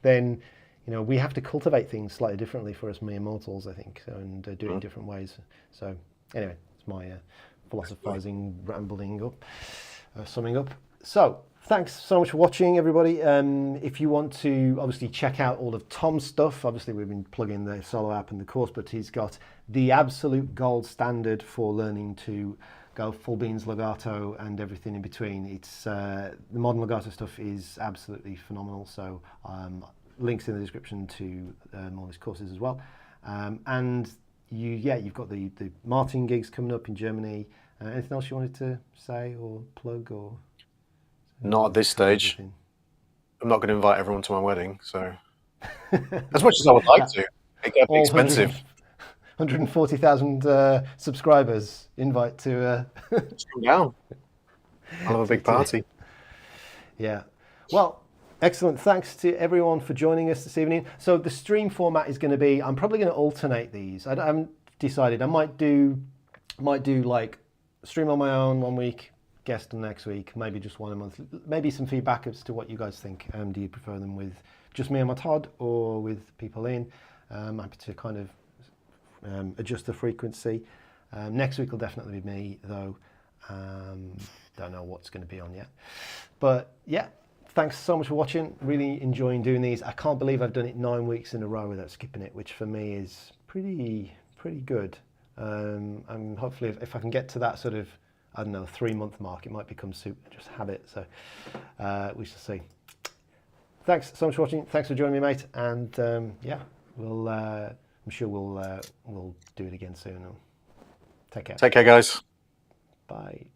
then, you know, we have to cultivate things slightly differently for us mere mortals, I think, and do it in different ways. So anyway, it's my philosophizing, rambling up, summing up. So thanks so much for watching, everybody. If you want to obviously check out all of Tom's stuff, obviously we've been plugging the solo app and the course, but he's got the absolute gold standard for learning to go full beans legato and everything in between. It's the modern legato stuff is absolutely phenomenal. So links in the description to all his courses as well. And you've got the Martin gigs coming up in Germany. Anything else you wanted to say or plug or? Not at this stage. I'm not going to invite everyone to my wedding, so as much as I would like to, it gets expensive. 140,000 subscribers. Invite to just come down. I'll have a big party. Yeah. Well, excellent. Thanks to everyone for joining us this evening. So the stream format is going to be, I'm probably going to alternate these. I haven't decided. I might do like stream on my own one week, guest the next week, maybe just one a month. Maybe some feedback as to what you guys think. Do you prefer them with just me and my Todd or with people in? I'm happy to kind of adjust the frequency. Next week will definitely be me, though. Don't know what's going to be on yet. But yeah, thanks so much for watching. Really enjoying doing these. I can't believe I've done it 9 weeks in a row without skipping it, which for me is pretty good. And hopefully if I can get to that sort of, I don't know, 3-month mark, it might become just habit. So we shall see. Thanks so much for watching. Thanks for joining me, mate. And yeah, we'll I'm sure we'll do it again soon. Take care. Take care, guys. Bye.